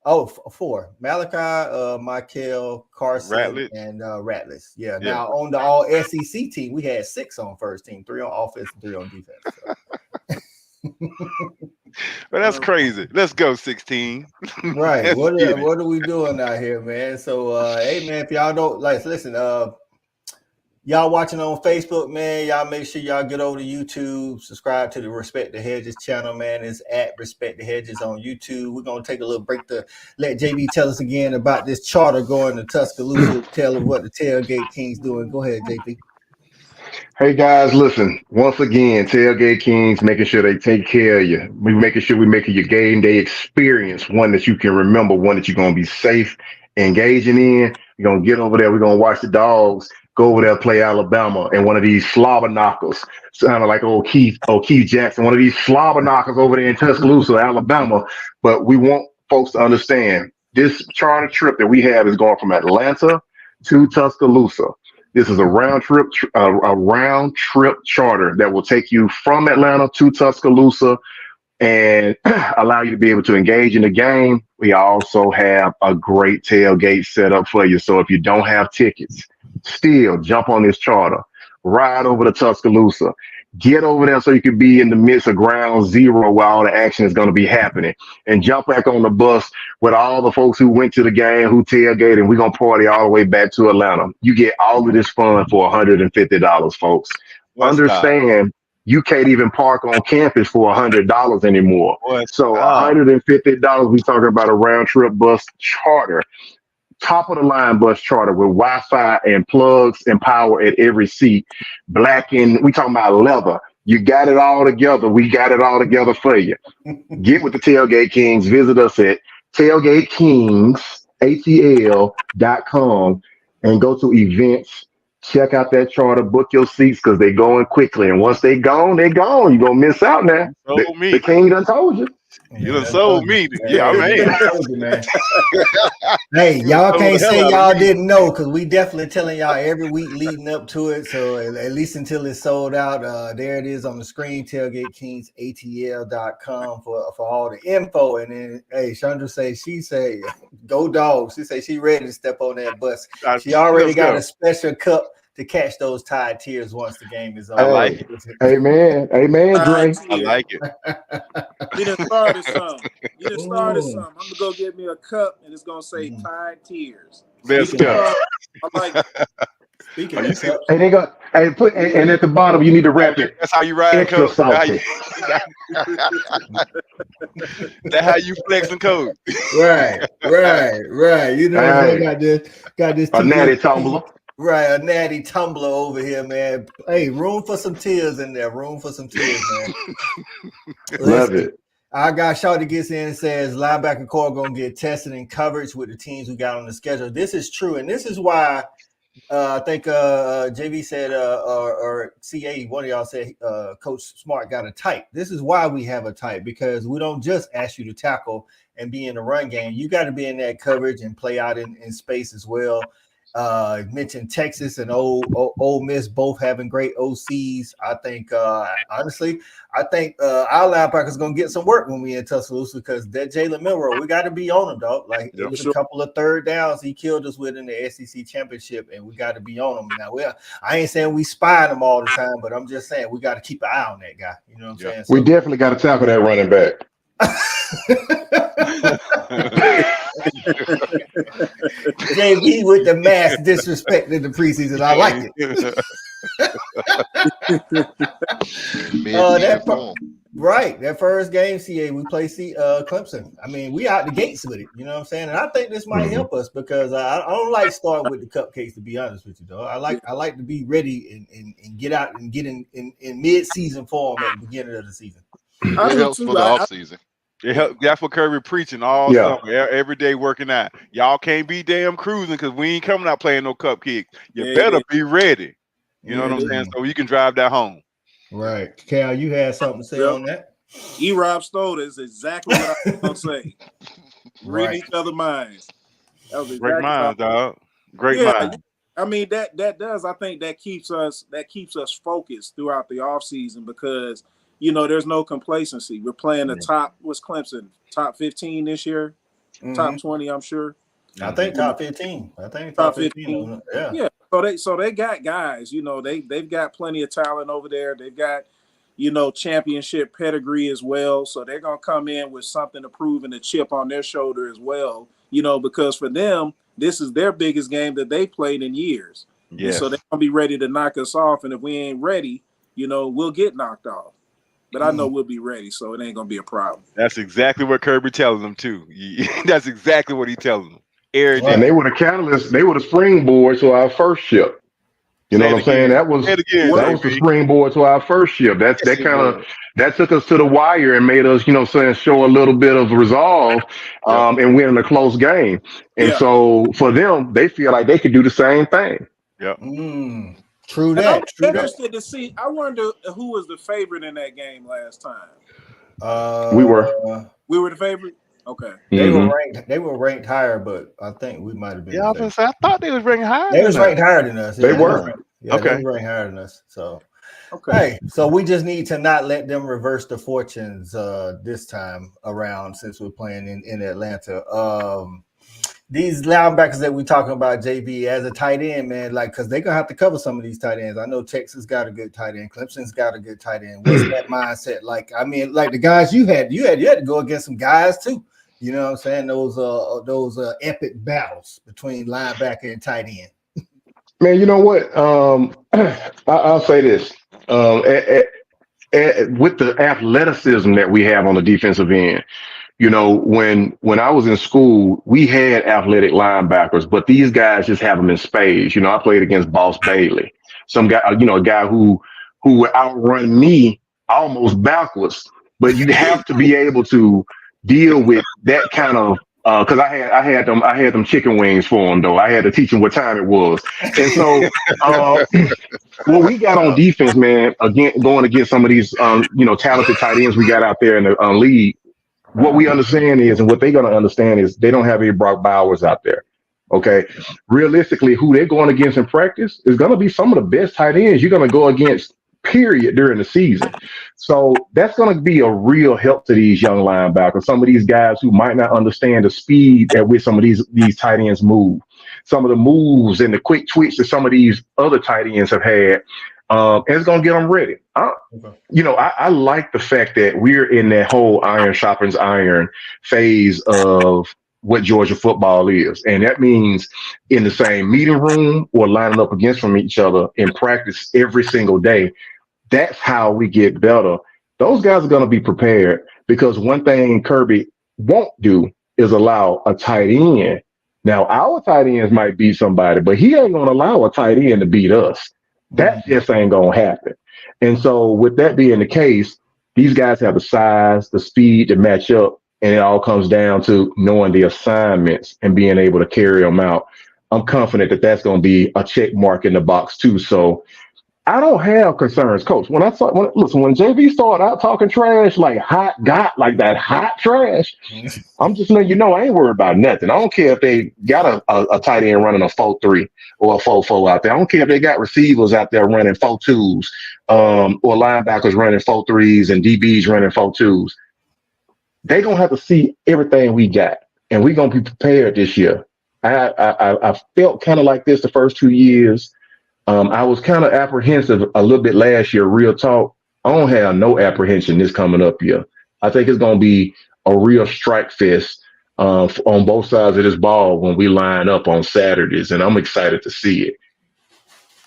4: Malachi, Michael, Carson, and Ratliff. Yeah. Now on the all SEC team, we had 6 on first team, 3 on offense, and 3 on defense. Well, that's crazy. Let's go 16. Right. What are we doing out here, man? So hey man, if y'all don't listen, y'all watching on Facebook, man, y'all make sure y'all get over to YouTube, subscribe to the Respect the Hedges channel, man. It's at Respect the Hedges on YouTube. We're going to take a little break to let JB tell us again about this charter going to Tuscaloosa, tell us what the Tailgate Kings doing. Go ahead, JB. Hey guys, listen, once again, Tailgate Kings making sure they take care of you. We making sure we making your game day experience one that you can remember, one that you're going to be safe engaging in. You're going to get over there. We're going to watch the dogs go over there play Alabama and one of these slobber knockers, sounding like old Keith Jackson, one of these slobber knockers over there in Tuscaloosa, Alabama. But we want folks to understand this charter trip that we have is going from Atlanta to Tuscaloosa. This is a round trip charter that will take you from Atlanta to Tuscaloosa and allow you to be able to engage in the game. We also have a great tailgate set up for you. So if you don't have tickets, still jump on this charter, ride over to Tuscaloosa, get over there so you can be in the midst of ground zero where all the action is going to be happening, and jump back on the bus with all the folks who went to the game, who tailgated, and we're going to party all the way back to Atlanta. You get all of this fun for $150, folks. Understand, you can't even park on campus for $100 anymore. So $150, we're talking about a round trip bus charter, top of the line bus charter with Wi-Fi and plugs and power at every seat. Black and we talking about leather. You got it all together. We got it all together for you. Get with the Tailgate Kings. Visit us at tailgatekingsatl.com and go to events. Check out that charter, book your seats because they're going quickly. And once they're gone, they're gone. You're going to miss out now. The king done told you. You done sold me. Yeah, man. Hey, y'all can't say y'all didn't know because we definitely telling y'all every week leading up to it. So at least until it's sold out, there it is on the screen, tailgatekingsatl.com for all the info. And then, hey, Chandra she say, go Dogs. She say she ready to step on that bus. She already got a special cup to catch those Tide tears once the game is over. I like it. Amen, Dre. I like it. You done started something. I'm gonna go get me a cup and it's gonna say Tide Tears. Let's go. I like it. Speaking of cups, and they got and at the bottom you need to wrap it. That's how you ride extra code. salty. That's how you flex and code. right. You know, got this A natty tumbler. Right, a natty tumbler over here, man. Hey, room for some tears in there. Room for some tears, man. Love it. Our guy Shawty gets in and says linebacker core gonna get tested in coverage with the teams we got on the schedule. This is true, and this is why I think JV said or CA, one of y'all said Coach Smart got a type. This is why we have a type, because we don't just ask you to tackle and be in the run game. You got to be in that coverage and play out in space as well. Mentioned Texas and Ole Miss both having great OCs. I think honestly, our linebackers gonna get some work when we in Tuscaloosa because that Jalen Milroe, we got to be on him, dog. Like it was a couple of third downs he killed us with in the SEC championship, and we got to be on him. Now, I ain't saying we spying him all the time, but I'm just saying we got to keep an eye on that guy. You know what I'm saying? So, we definitely got to tackle that running back. JV with the mass disrespect in the preseason. I like it. That first game, CA, we play Clemson. I mean, we out the gates with it. You know what I'm saying? And I think this might help us because I don't like starting with the cupcakes, to be honest with you, though. I like to be ready and get out and get in mid-season form at the beginning of the season. It helps for the offseason. That's what Kirby preaching all summer, every day working out. Y'all can't be damn cruising because we ain't coming out playing no cupcakes. You better be ready. You know what I'm saying? So you can drive that home. Right. Cal, you had something to say on that? E-Rob stole is exactly what I was going to say. Read each other's minds. That was exactly Great minds, dog. Great minds. I mean, that does. I think that keeps us focused throughout the offseason because – you know, there's no complacency. We're playing the top. What's Clemson? Top 15 this year. Top 20, I'm sure. I think top 15. I think top 15. Yeah. So they got guys. You know, they've got plenty of talent over there. They've got, you know, championship pedigree as well. So they're gonna come in with something to prove and a chip on their shoulder as well. You know, because for them, this is their biggest game that they played in years. Yeah. So they're gonna be ready to knock us off. And if we ain't ready, you know, we'll get knocked off. But I know we'll be ready, so it ain't gonna be a problem. That's exactly what Kirby telling them too. That's exactly what he telling them. And they were the catalyst. They were the springboard to our first ship. You know what I'm saying? That was the springboard to our first ship. That took us to the wire and made us, you know, show a little bit of resolve and win in a close game. And so for them, they feel like they could do the same thing. Yep. True And I'm that. True that. interested to see. I wonder who was the favorite in that game last time. We were. We were the favorite. Okay. They were ranked. They were ranked higher, but I think we might have been. Yeah, I was gonna say I thought they was ranked higher. They was ranked higher than us. They were. Yeah, Okay. they were ranked higher than us. So, okay. Hey, so we just need to not let them reverse the fortunes this time around since we're playing in Atlanta. These linebackers that we're talking about, JB, as a tight end, man, like, because they're going to have to cover some of these tight ends. I know Texas got a good tight end. Clemson's got a good tight end. What's that mindset? Like, I mean, like the guys you had to go against some guys too. You know what I'm saying? Those epic battles between linebacker and tight end. Man, you know what? I'll say this. With the athleticism that we have on the defensive end, you know, when I was in school, we had athletic linebackers, but these guys just have them in spades. You know, I played against Boss Bailey, some guy, you know, a guy who would outrun me almost backwards. But you have to be able to deal with that kind of because I had them chicken wings for them though. I had to teach them what time it was, and so what we got on defense, man, again going against some of these you know, talented tight ends we got out there in the league. What we understand is, and what they're going to understand is, they don't have any Brock Bowers out there. Okay, realistically, who they're going against in practice is going to be some of the best tight ends you're going to go against. Period during the season. So that's going to be a real help to these young linebackers. Some of these guys who might not understand the speed at which some of these tight ends move, some of the moves and the quick twitch that some of these other tight ends have had. And it's going to get them ready. You know, I like the fact that we're in that whole iron sharpens iron phase of what Georgia football is. And that means in the same meeting room or lining up against from each other in practice every single day. That's how we get better. Those guys are going to be prepared, because one thing Kirby won't do is allow a tight end. Now, our tight ends might beat somebody, but he ain't going to allow a tight end to beat us. That just ain't going to happen. And so with that being the case, these guys have the size, the speed to match up, and it all comes down to knowing the assignments and being able to carry them out. I'm confident that that's going to be a check mark in the box too. So I don't have concerns, Coach. When JV started out talking trash, like that hot trash, I'm just letting you know I ain't worried about nothing. I don't care if they got a tight end running a 4-3 or a 4-4 out there. I don't care if they got receivers out there running 4-2s or linebackers running 4-3s and DBs running 4-2s. They're going to have to see everything we got, and we're going to be prepared this year. I felt kind of like this the first 2 years. I was kind of apprehensive a little bit last year, real talk. I don't have no apprehension this coming up year. I think it's going to be a real strike fest on both sides of this ball when we line up on Saturdays, and I'm excited to see it.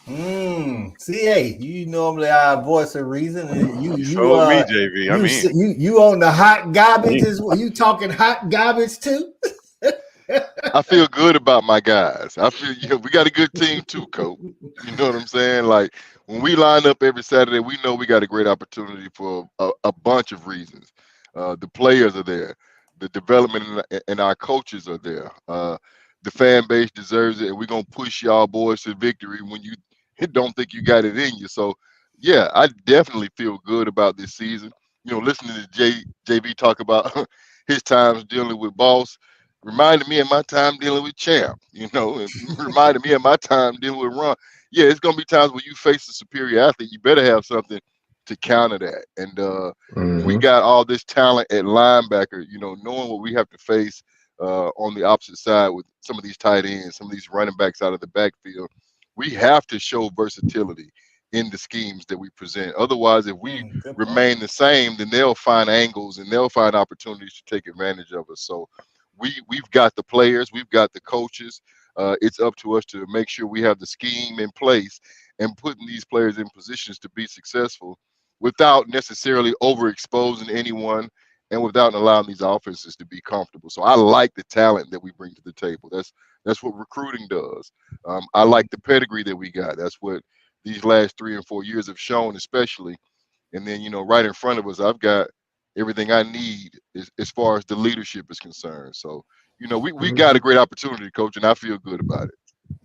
CA, you normally our voice of reason, and you me, JV. You on the hot garbage as well. You talking hot garbage too? I feel good about my guys. I feel we got a good team too, Coach. You know what I'm saying? Like when we line up every Saturday, we know we got a great opportunity for a bunch of reasons. The players are there, the development and our coaches are there. The fan base deserves it, and we're gonna push y'all boys to victory when you don't think you got it in you. So yeah, I definitely feel good about this season. You know, listening to JV talk about his times dealing with Boss reminded me of my time dealing with Champ, you know, and reminded me of my time dealing with Ron. Yeah, it's going to be times when you face a superior athlete. You better have something to counter that. And we got all this talent at linebacker, you know, knowing what we have to face on the opposite side with some of these tight ends, some of these running backs out of the backfield. We have to show versatility in the schemes that we present. Otherwise, if we remain the same, then they'll find angles and they'll find opportunities to take advantage of us. So we've got the players, we've got the coaches. It's up to us to make sure we have the scheme in place and putting these players in positions to be successful without necessarily overexposing anyone and without allowing these offenses to be comfortable. So I like the talent that we bring to the table. That's what recruiting does. I like the pedigree that we got. That's what these last 3 and 4 years have shown, especially. And then, you know, right in front of us, I've got everything I need as far as the leadership is concerned. So, you know, we got a great opportunity, Coach, and I feel good about it.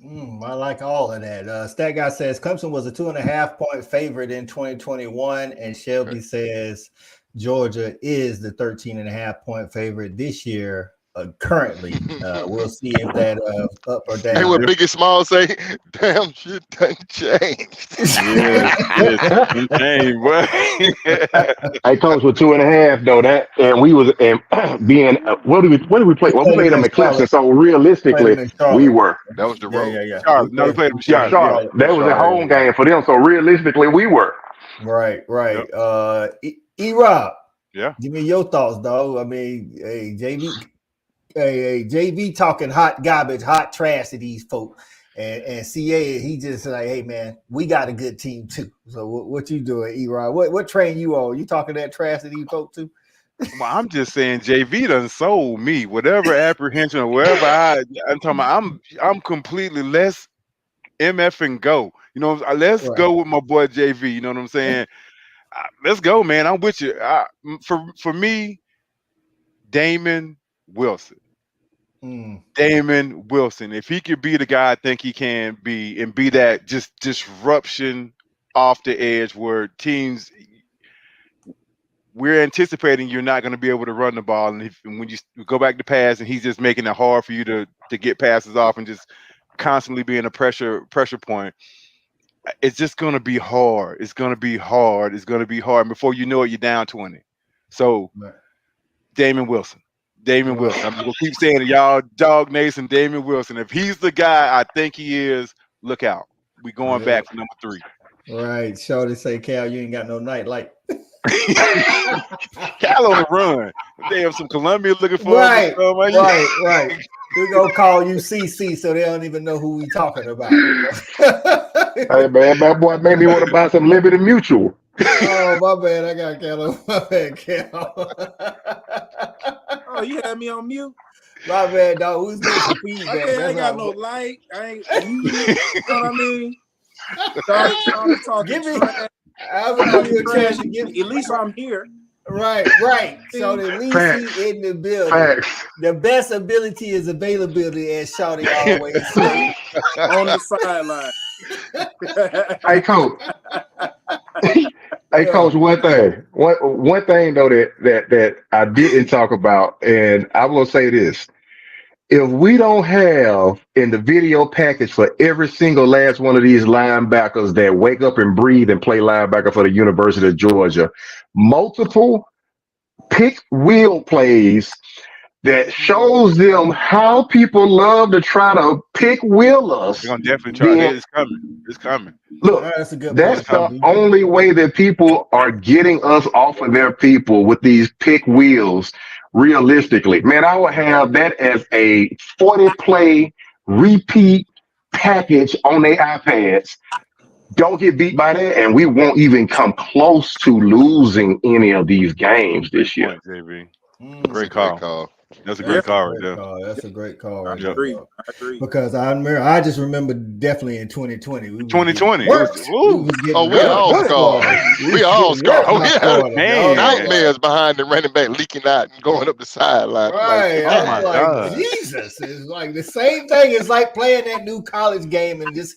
I like all of that. Stat Guy says Clemson was a 2.5-point favorite in 2021, and Shelby says Georgia is the 13.5-point favorite this year. Currently, we'll see if that up or down. Hey, what Biggie Small say? Damn, shit done changed. I coached with 2.5 though. That and we was being what did we play? Well, we played them at Clemson. So realistically, we were. That was the road. Yeah. Charlotte. No, we played them Yeah, Charlotte. That was a home game for them. So realistically, we were. Right. Yep. E-Rob. Yeah. Give me your thoughts, dog. I mean, hey, JV talking hot garbage, hot trash to these folks. And CA, he just like, hey, man, we got a good team, too. So what you doing, E-Rob? What train you on? You talking that trash to these folks, too? Well, I'm just saying JV done sold me. Whatever apprehension or wherever I'm talking about, I'm completely let's MF and go. You know, let's go with my boy JV. You know what I'm saying? Let's go, man. I'm with you. For me, Damon Wilson. Damon Wilson. If he could be the guy I think he can be and be that just disruption off the edge where teams we're anticipating you're not going to be able to run the ball, and when you go back to pass and he's just making it hard for you to get passes off and just constantly being a pressure point, it's just going to be hard. It's going to be hard. And before you know it, you're down 20. So Damon Wilson. I'm going to keep saying it, y'all. Dog Nason, Damon Wilson. If he's the guy I think he is, look out. We going back for number 3. Right. Shorty say, Cal, you ain't got no night light. Cal on the run. They have some Columbia looking for right. We're going to call you CC so they don't even know who we talking about. Hey, man, that boy made me want to buy some Liberty Mutual. Oh, my bad. I got Cal. My bad, Cal. Oh, you had me on mute? My bad, dog. Who's doing the feedback? I ain't got no light. I ain't, you know what I mean? Dog, talking trash. I will give you a chance to give. At least I'm here. Right. So at least he in the building. Facts. The best ability is availability, as Shawty always says. On the sideline. Hey, Coach. Hey, Coach. One thing though that I didn't talk about, and I will say this: if we don't have in the video package for every single last one of these linebackers that wake up and breathe and play linebacker for the University of Georgia, multiple pick wheel plays that shows them how people love to try to pick wheel us. They're gonna definitely try. It's coming. Look, that's the only way that people are getting us off of their people with these pick wheels. Realistically, man, I would have that as a 40-play repeat package on their iPads. Don't get beat by that, and we won't even come close to losing any of these games this year. Great call. That's a great call right there. That's a great call. I agree. Because I just remember definitely in 2020. We all scored. Man, nightmares behind the running back leaking out and going up the sideline. Right. Like, Jesus. It's like the same thing. It's like playing that new college game and just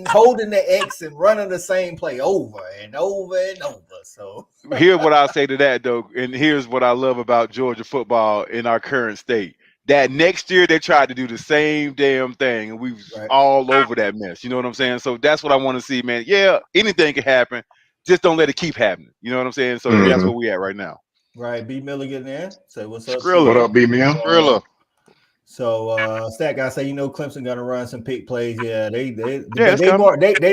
holding the X and running the same play over and over and over. So here's what I'll say to that, though, and here's what I love about Georgia football in our current state. That next year they tried to do the same damn thing, and we was all over that mess. You know what I'm saying? So that's what I want to see, man. Yeah, anything can happen. Just don't let it keep happening. You know what I'm saying? So that's where we at right now. Right. B. Miller getting there. Say what's up? What up, B. Miller? Skrilla. So Stat Guy say, Clemson gonna run some pick plays. Yeah, they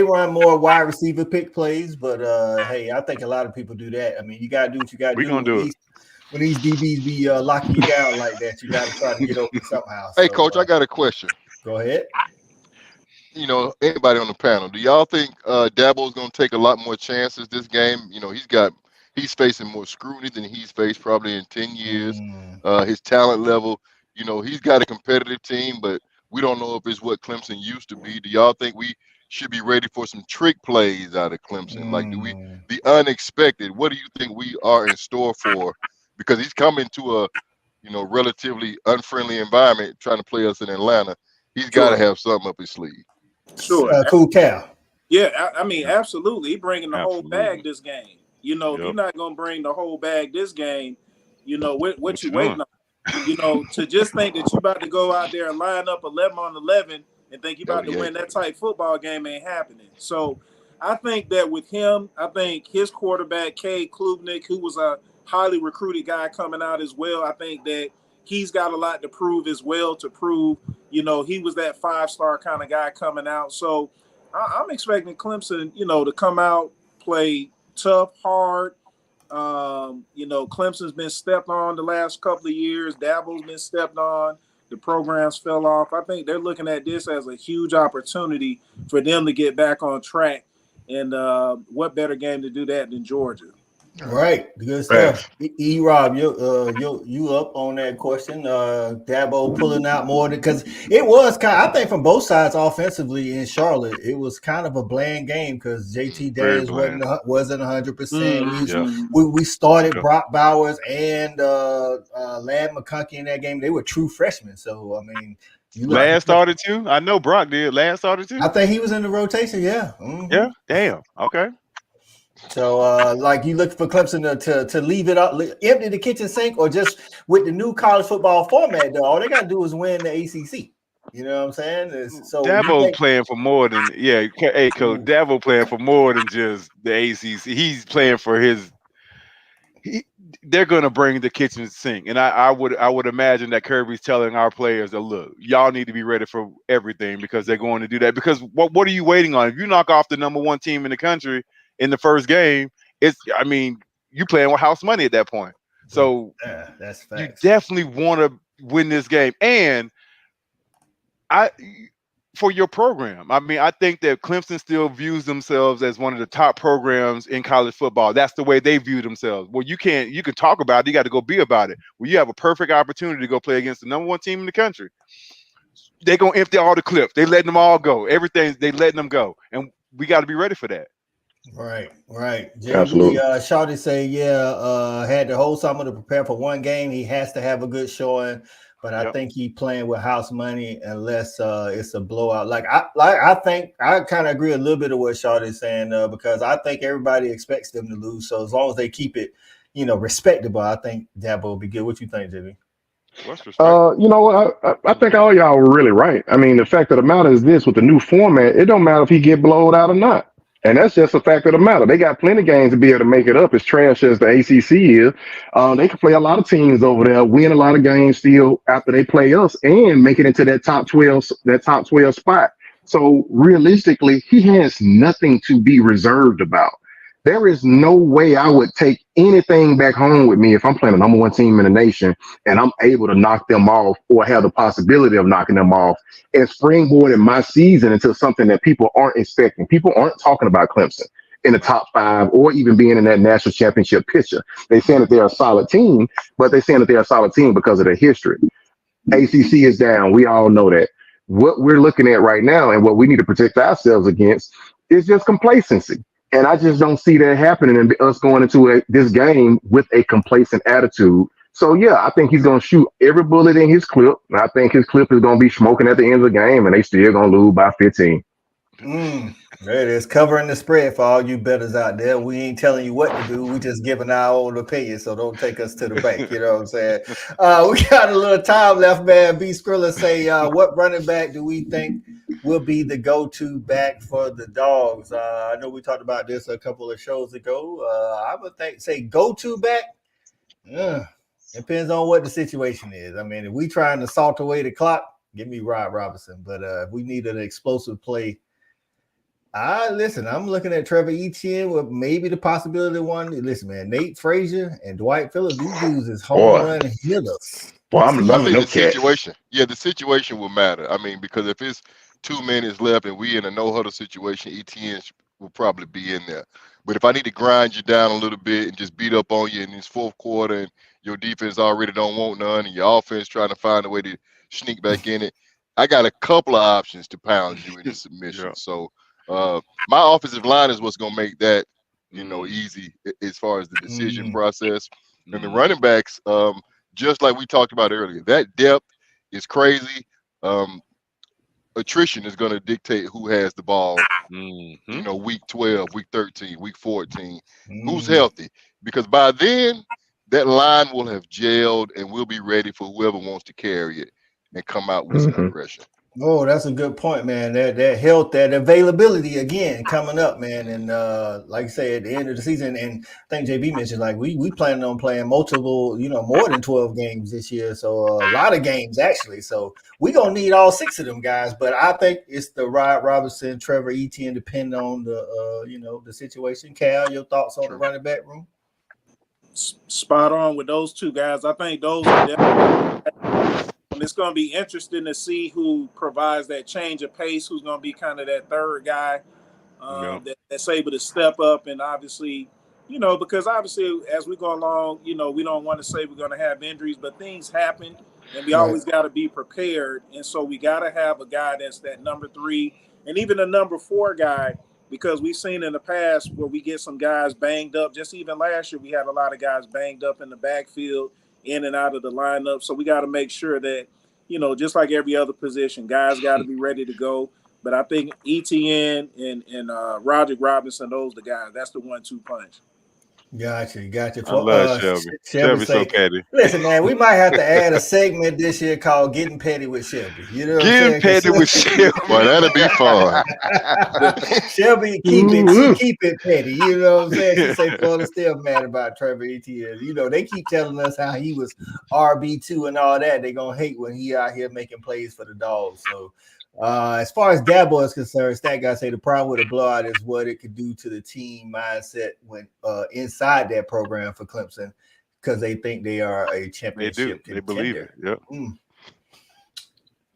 run more wide receiver pick plays, but hey, I think a lot of people do that. I mean, you gotta do what you gotta do. We're gonna do it. When these DBs be locking you down like that, you gotta try to get open somehow. Hey, Coach, I got a question. Go ahead. Anybody on the panel, do y'all think Dabo's gonna take a lot more chances this game? He's facing more scrutiny than he's faced probably in 10 years. His talent level. He's got a competitive team, but we don't know if it's what Clemson used to be. Do y'all think we should be ready for some trick plays out of Clemson? Like, the unexpected? What do you think we are in store for? Because he's coming to a, relatively unfriendly environment, trying to play us in Atlanta. He's got to have something up his sleeve. Sure. Cool Cal. Yeah, I mean, absolutely. He bringing the whole bag this game. You know, if you're not going to bring the whole bag this game, you know, what you waiting on? You know, to just think that you about to go out there and line up 11 on 11 and think you about to win that tight football game ain't happening. So I think that with him, I think his quarterback, Cade Klubnik, who was a highly recruited guy coming out as well, I think that he's got a lot to prove as well, to prove, you know, he was that 5-star kind of guy coming out. So I'm expecting Clemson, you know, to come out, play tough, hard. You know, Clemson's been stepped on the last couple of years. Dabo's been stepped on. The programs fell off. I think they're looking at this as a huge opportunity for them to get back on track. And what better game to do that than Georgia? Right, good stuff. Rob, you up on that question? Dabo pulling out more because it was kind of, I think, from both sides offensively in Charlotte, it was kind of a bland game because JT Daniels wasn't 100%. We started Brock Bowers and Ladd McConkey in that game. They were true freshmen, so I mean. Ladd started too. I know Brock did. Ladd started too. I think he was in the rotation. Yeah. Yeah. Damn. Okay. So, like, you look for Clemson to leave it up, empty the kitchen sink, or just with the new college football format, though, all they got to do is win the ACC. You know what I'm saying? So Dabo playing for more than Hey, Coach, Dabo playing for more than just the ACC. He's playing for his. They're going to bring the kitchen sink, and I would imagine that Kirby's telling our players that, look, y'all need to be ready for everything because they're going to do that. Because what are you waiting on? If you knock off the #1 team in the country in the first game, you playing with house money at that point. So that's you definitely want to win this game. And for your program, I mean, I think that Clemson still views themselves as one of the top programs in college football. That's the way they view themselves. Well, you can talk about it, you got to go be about it. Well, you have a perfect opportunity to go play against the #1 team in the country. They're going to empty all the clips. They letting them all go. Everything, they letting them go. And we got to be ready for that. Right. Absolutely. Shawty say, had the whole summer to prepare for one game. He has to have a good showing, but I think he playing with house money unless it's a blowout. I think I kind of agree a little bit of what Shawty's saying because I think everybody expects them to lose. So as long as they keep it, respectable, I think Dabo will be good. What you think, JB? I think all y'all were really right. I mean, the fact of the matter is this: with the new format, it don't matter if he get blowed out or not. And that's just a fact of the matter. They got plenty of games to be able to make it up. As trash as the ACC is, they can play a lot of teams over there, win a lot of games still after they play us, and make it into that top 12 spot. So realistically, he has nothing to be reserved about. There is no way I would take anything back home with me if I'm playing a #1 team in the nation and I'm able to knock them off or have the possibility of knocking them off and springboarding my season into something that people aren't expecting. People aren't talking about Clemson in the top 5 or even being in that national championship picture. They're saying that they're a solid team, but they're saying that they're a solid team because of their history. ACC is down. We all know that. What we're looking at right now and what we need to protect ourselves against is just complacency. And I just don't see that happening and us going into this game with a complacent attitude. So, I think he's going to shoot every bullet in his clip. And I think his clip is going to be smoking at the end of the game, and they still going to lose by 15. There it is, covering the spread for all you bettors out there. We ain't telling you what to do. We just giving our own opinion, so don't take us to the bank. You know what I'm saying? We got a little time left, man. B. Skrilla say, what running back do we think will be the go-to back for the Dogs? I know we talked about this a couple of shows ago. I would say go-to back. Depends on what the situation is. I mean, if we trying to salt away the clock, give me Rob Robinson. But if we need an explosive play, listen, I'm looking at Trevor Etienne with maybe the possibility of one. Listen, man, Nate Frazier and Dwight Phillips, these dudes is home run hitters. Well, I'm loving the situation. Yeah, the situation will matter. I mean, because if it's 2 minutes left and we in a no-huddle situation, Etienne will probably be in there. But if I need to grind you down a little bit and just beat up on you in this fourth quarter and your defense already don't want none and your offense trying to find a way to sneak back in it, I got a couple of options to pound you into submission. So my offensive line is what's going to make that, easy as far as the decision process. And the running backs, just like we talked about earlier, that depth is crazy. attrition is going to dictate who has the ball. Mm-hmm. You know, week 12, week 13, week 14, who's healthy? Because by then, that line will have gelled and we'll be ready for whoever wants to carry it and come out with some aggression. Oh, that's a good point, man. That health, that availability again coming up, man. And like I say, at the end of the season, and I think JB mentioned, like we planning on playing multiple, more than 12 games this year. So a lot of games actually. So we're gonna need all 6 of them guys. But I think it's the Erik Robinson, Trevor Etienne, depending on the the situation. Cal, your thoughts on the running back room? Spot on with those 2 guys. I think those are definitely. It's going to be interesting to see who provides that change of pace, who's going to be kind of that third guy that's able to step up. And obviously, because obviously as we go along, we don't want to say we're going to have injuries, but things happen and we always got to be prepared. And so we got to have a guy that's that number 3 and even a number 4 guy, because we've seen in the past where we get some guys banged up. Just even last year, we had a lot of guys banged up in the backfield, in and out of the lineup. So we got to make sure that, just like every other position, guys got to be ready to go. But I think ETN and Roger Robinson, those the guys. That's the 1-2 punch. Gotcha. I love Shelby. Shelby's so petty. Listen, man, we might have to add a segment this year called "Getting Petty with Shelby." You know, Getting petty with Shelby. Well, that'll be fun. Shelby, keep it petty. You know what I'm saying? She say Florida still mad about Trevor Etienne. They keep telling us how he was RB2 and all that. They gonna hate when he out here making plays for the Dogs. So. As far as Dabo is concerned, stat guys say the problem with a blowout is what it could do to the team mindset when inside that program for Clemson, because they think they are a championship contender. They believe it. Yep.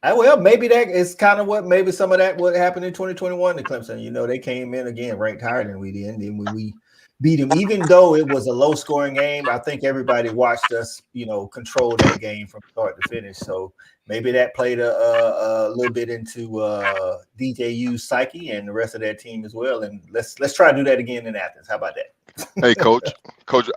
Well, maybe that is kind of maybe some of that what happened in 2021 to Clemson. They came in again ranked higher than we did, and when we beat them, even though it was a low-scoring game, I think everybody watched us, control that game from start to finish. So maybe that played a little bit into DJU's psyche and the rest of that team as well. And let's try to do that again in Athens. How about that? Hey, Coach,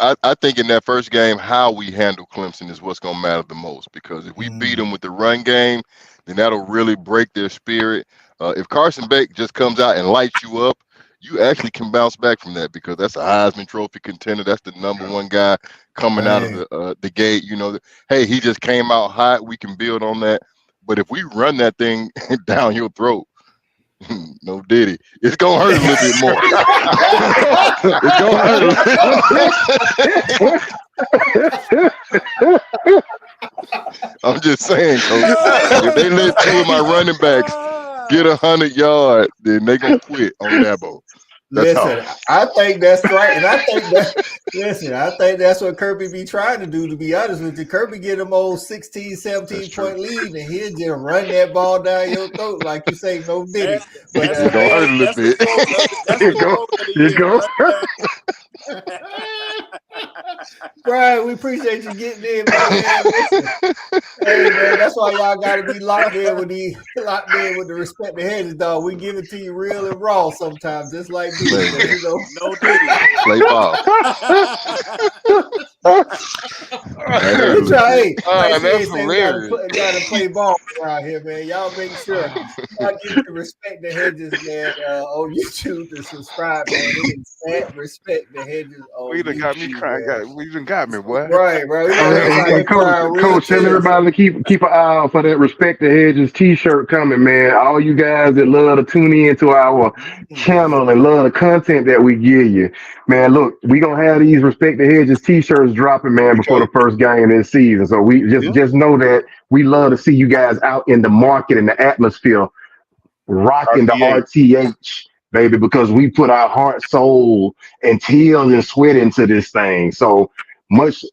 I think in that first game, how we handle Clemson is what's going to matter the most, because if we beat them with the run game, then that'll really break their spirit. If Carson Beck just comes out and lights you up, you actually can bounce back from that, because that's a Heisman Trophy contender. That's the number 1 guy coming out of the gate. Hey, he just came out hot. We can build on that. But if we run that thing down your throat, no diddy, it's gonna hurt a little bit more. It's gonna hurt. I'm just saying, Coach. If they let 2 of my running backs get 100 yards, then they gonna quit on Dabo. Listen, I think that's right, and I think that's what Kirby be trying to do. To be honest with you, Kirby get them old 16, 17 point lead, and he'll just run that ball down your throat like you say, no diddy. But it's gonna hurt a little bit. Here you go. Brian, we appreciate you getting in, man. Listen, hey, man, that's why y'all got to be locked in with the respect the Hedges, dog. We give it to you real and raw sometimes, just like this. No diddy. Play ball. That's hilarious. Got to play ball around here, man. Y'all make sure y'all give the respect the Hedges, man, on YouTube to subscribe, man. It is at respect the Hedges. You done got me crying. You done got me, boy. Right, bro. Coach, tell everybody to keep an eye out for that Respect the Hedges t-shirt coming, man. All you guys that love to tune in to our channel and love the content that we give you, man. Look, we gonna have these Respect the Hedges t-shirts dropping, man, before the first game this season. So we just know that we love to see you guys out in the market and the atmosphere, rocking the RTH. Baby, because we put our heart, soul, and tears and sweat into this thing. So much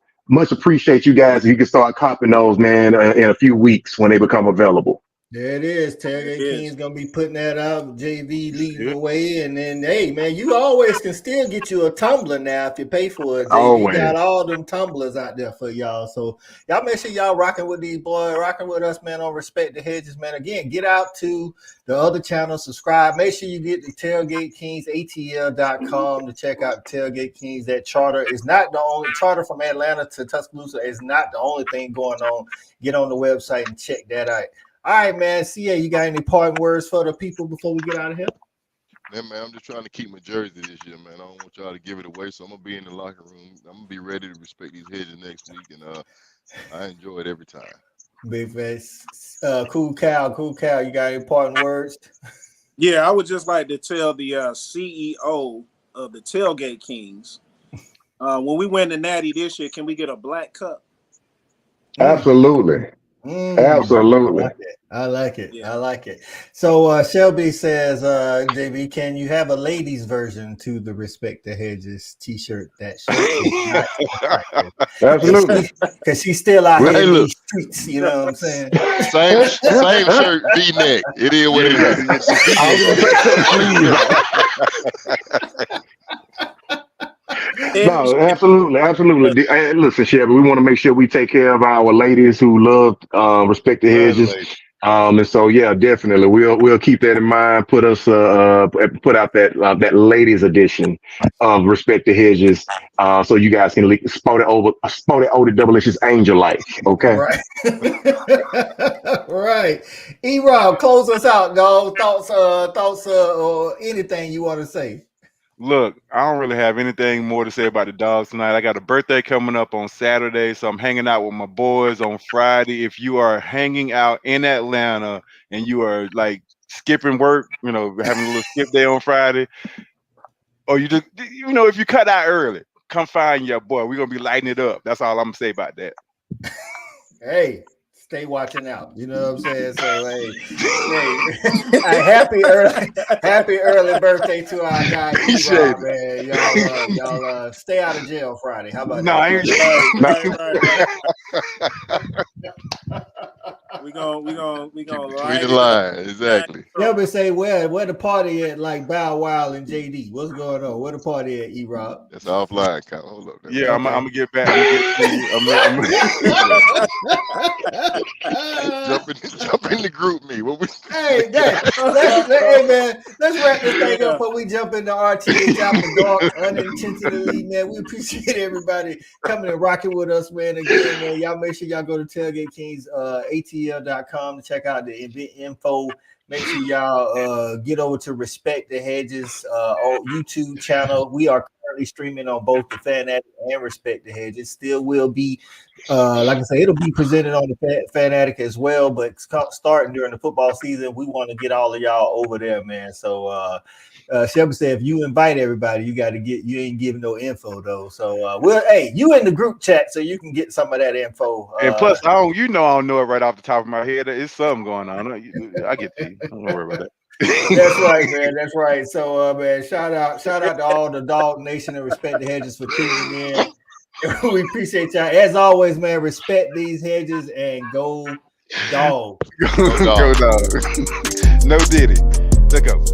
appreciate you guys. You can start copping those, man, in a few weeks when they become available. There it is. Tailgate King's gonna be putting that out. JV leading the way, and then hey, man, you always can still get you a tumbler now if you pay for it. JV got all them tumblers out there for y'all. So y'all make sure y'all rocking with these boys, rocking with us, man. On Respect the Hedges, man. Again, get out to the other channel, subscribe. Make sure you get the Tailgate Kings ATL.com to check out Tailgate Kings. That charter is not the only charter from Atlanta to Tuscaloosa. Is not the only thing going on. Get on the website and check that out. All right, man. CA, you got any parting words for the people before we get out of here? Yeah, man, I'm just trying to keep my jersey this year, man. I don't want y'all to give it away, so I'm gonna be in the locker room. I'm gonna be ready to respect these Hedges next week, and I enjoy it every time. Big face, cool cow. You got any parting words? Yeah, I would just like to tell the CEO of the Tailgate Kings, when we win the Natty this year, can we get a black cup? Absolutely. Absolutely. I like it. Yeah. I like it. So Shelby says, JB, can you have a ladies version to the Respect the Hedges t-shirt? That shirt. Absolutely. Because she's still out here in look. these streets, you know what I'm saying? Same shirt, V-neck. It is what it is. No, absolutely. Hey, listen, Shelby, we want to make sure we take care of our ladies who love Respect the Hedges. And so, yeah, definitely, we'll keep that in mind. Put out that ladies edition of Respect the Hedges, so you guys can sport it over Double-licious angel like. Okay. Right. Right. E-Rob, close us out, dog. Thoughts, or anything you want to say. Look, I don't really have anything more to say about the Dogs tonight. I got a birthday coming up on Saturday, so I'm hanging out with my boys on Friday. If you are hanging out in Atlanta and you are like skipping work, having a little skip day on Friday, or you just, if you cut out early, come find your boy. We're going to be lighting it up. That's all I'm going to say about that. Hey. Stay watching out. You know what I'm saying? So, hey, happy early birthday to our guy, E-Rob, man. Y'all stay out of jail Friday. How about that? I ain't We gonna Between the lines, exactly. They'll be say where the party at, like Bow Wow and JD. What's going on? Where the party at, E-Rob? That's offline. Hold up. Yeah, I'm gonna get back. Jump in the group me. Hey, man, let's wrap this thing up before we jump into RTH Dogs unintentionally, man. We appreciate everybody coming and rocking with us, man. Again, man, y'all make sure y'all go to Tailgate Kings ATL.com to check out the event info. Make sure y'all get over to Respect the Hedges YouTube channel. We are currently streaming on both the Fanatic and Respect the Hedges. Still will be, like I say, it'll be presented on the Fanatic as well. But starting during the football season, we want to get all of y'all over there, man. So Shelby said, if you invite everybody, you ain't giving no info though. So you in the group chat, so you can get some of that info. And plus, I don't know it right off the top of my head. It's something going on. I get you. Don't worry about that. That's right, man. That's right. So, man, shout out to all the Dog Nation and Respect the Hedges for tuning in. We appreciate y'all. As always, man, respect these hedges and go Dogs. Go Dogs. No Diddy. Let's go.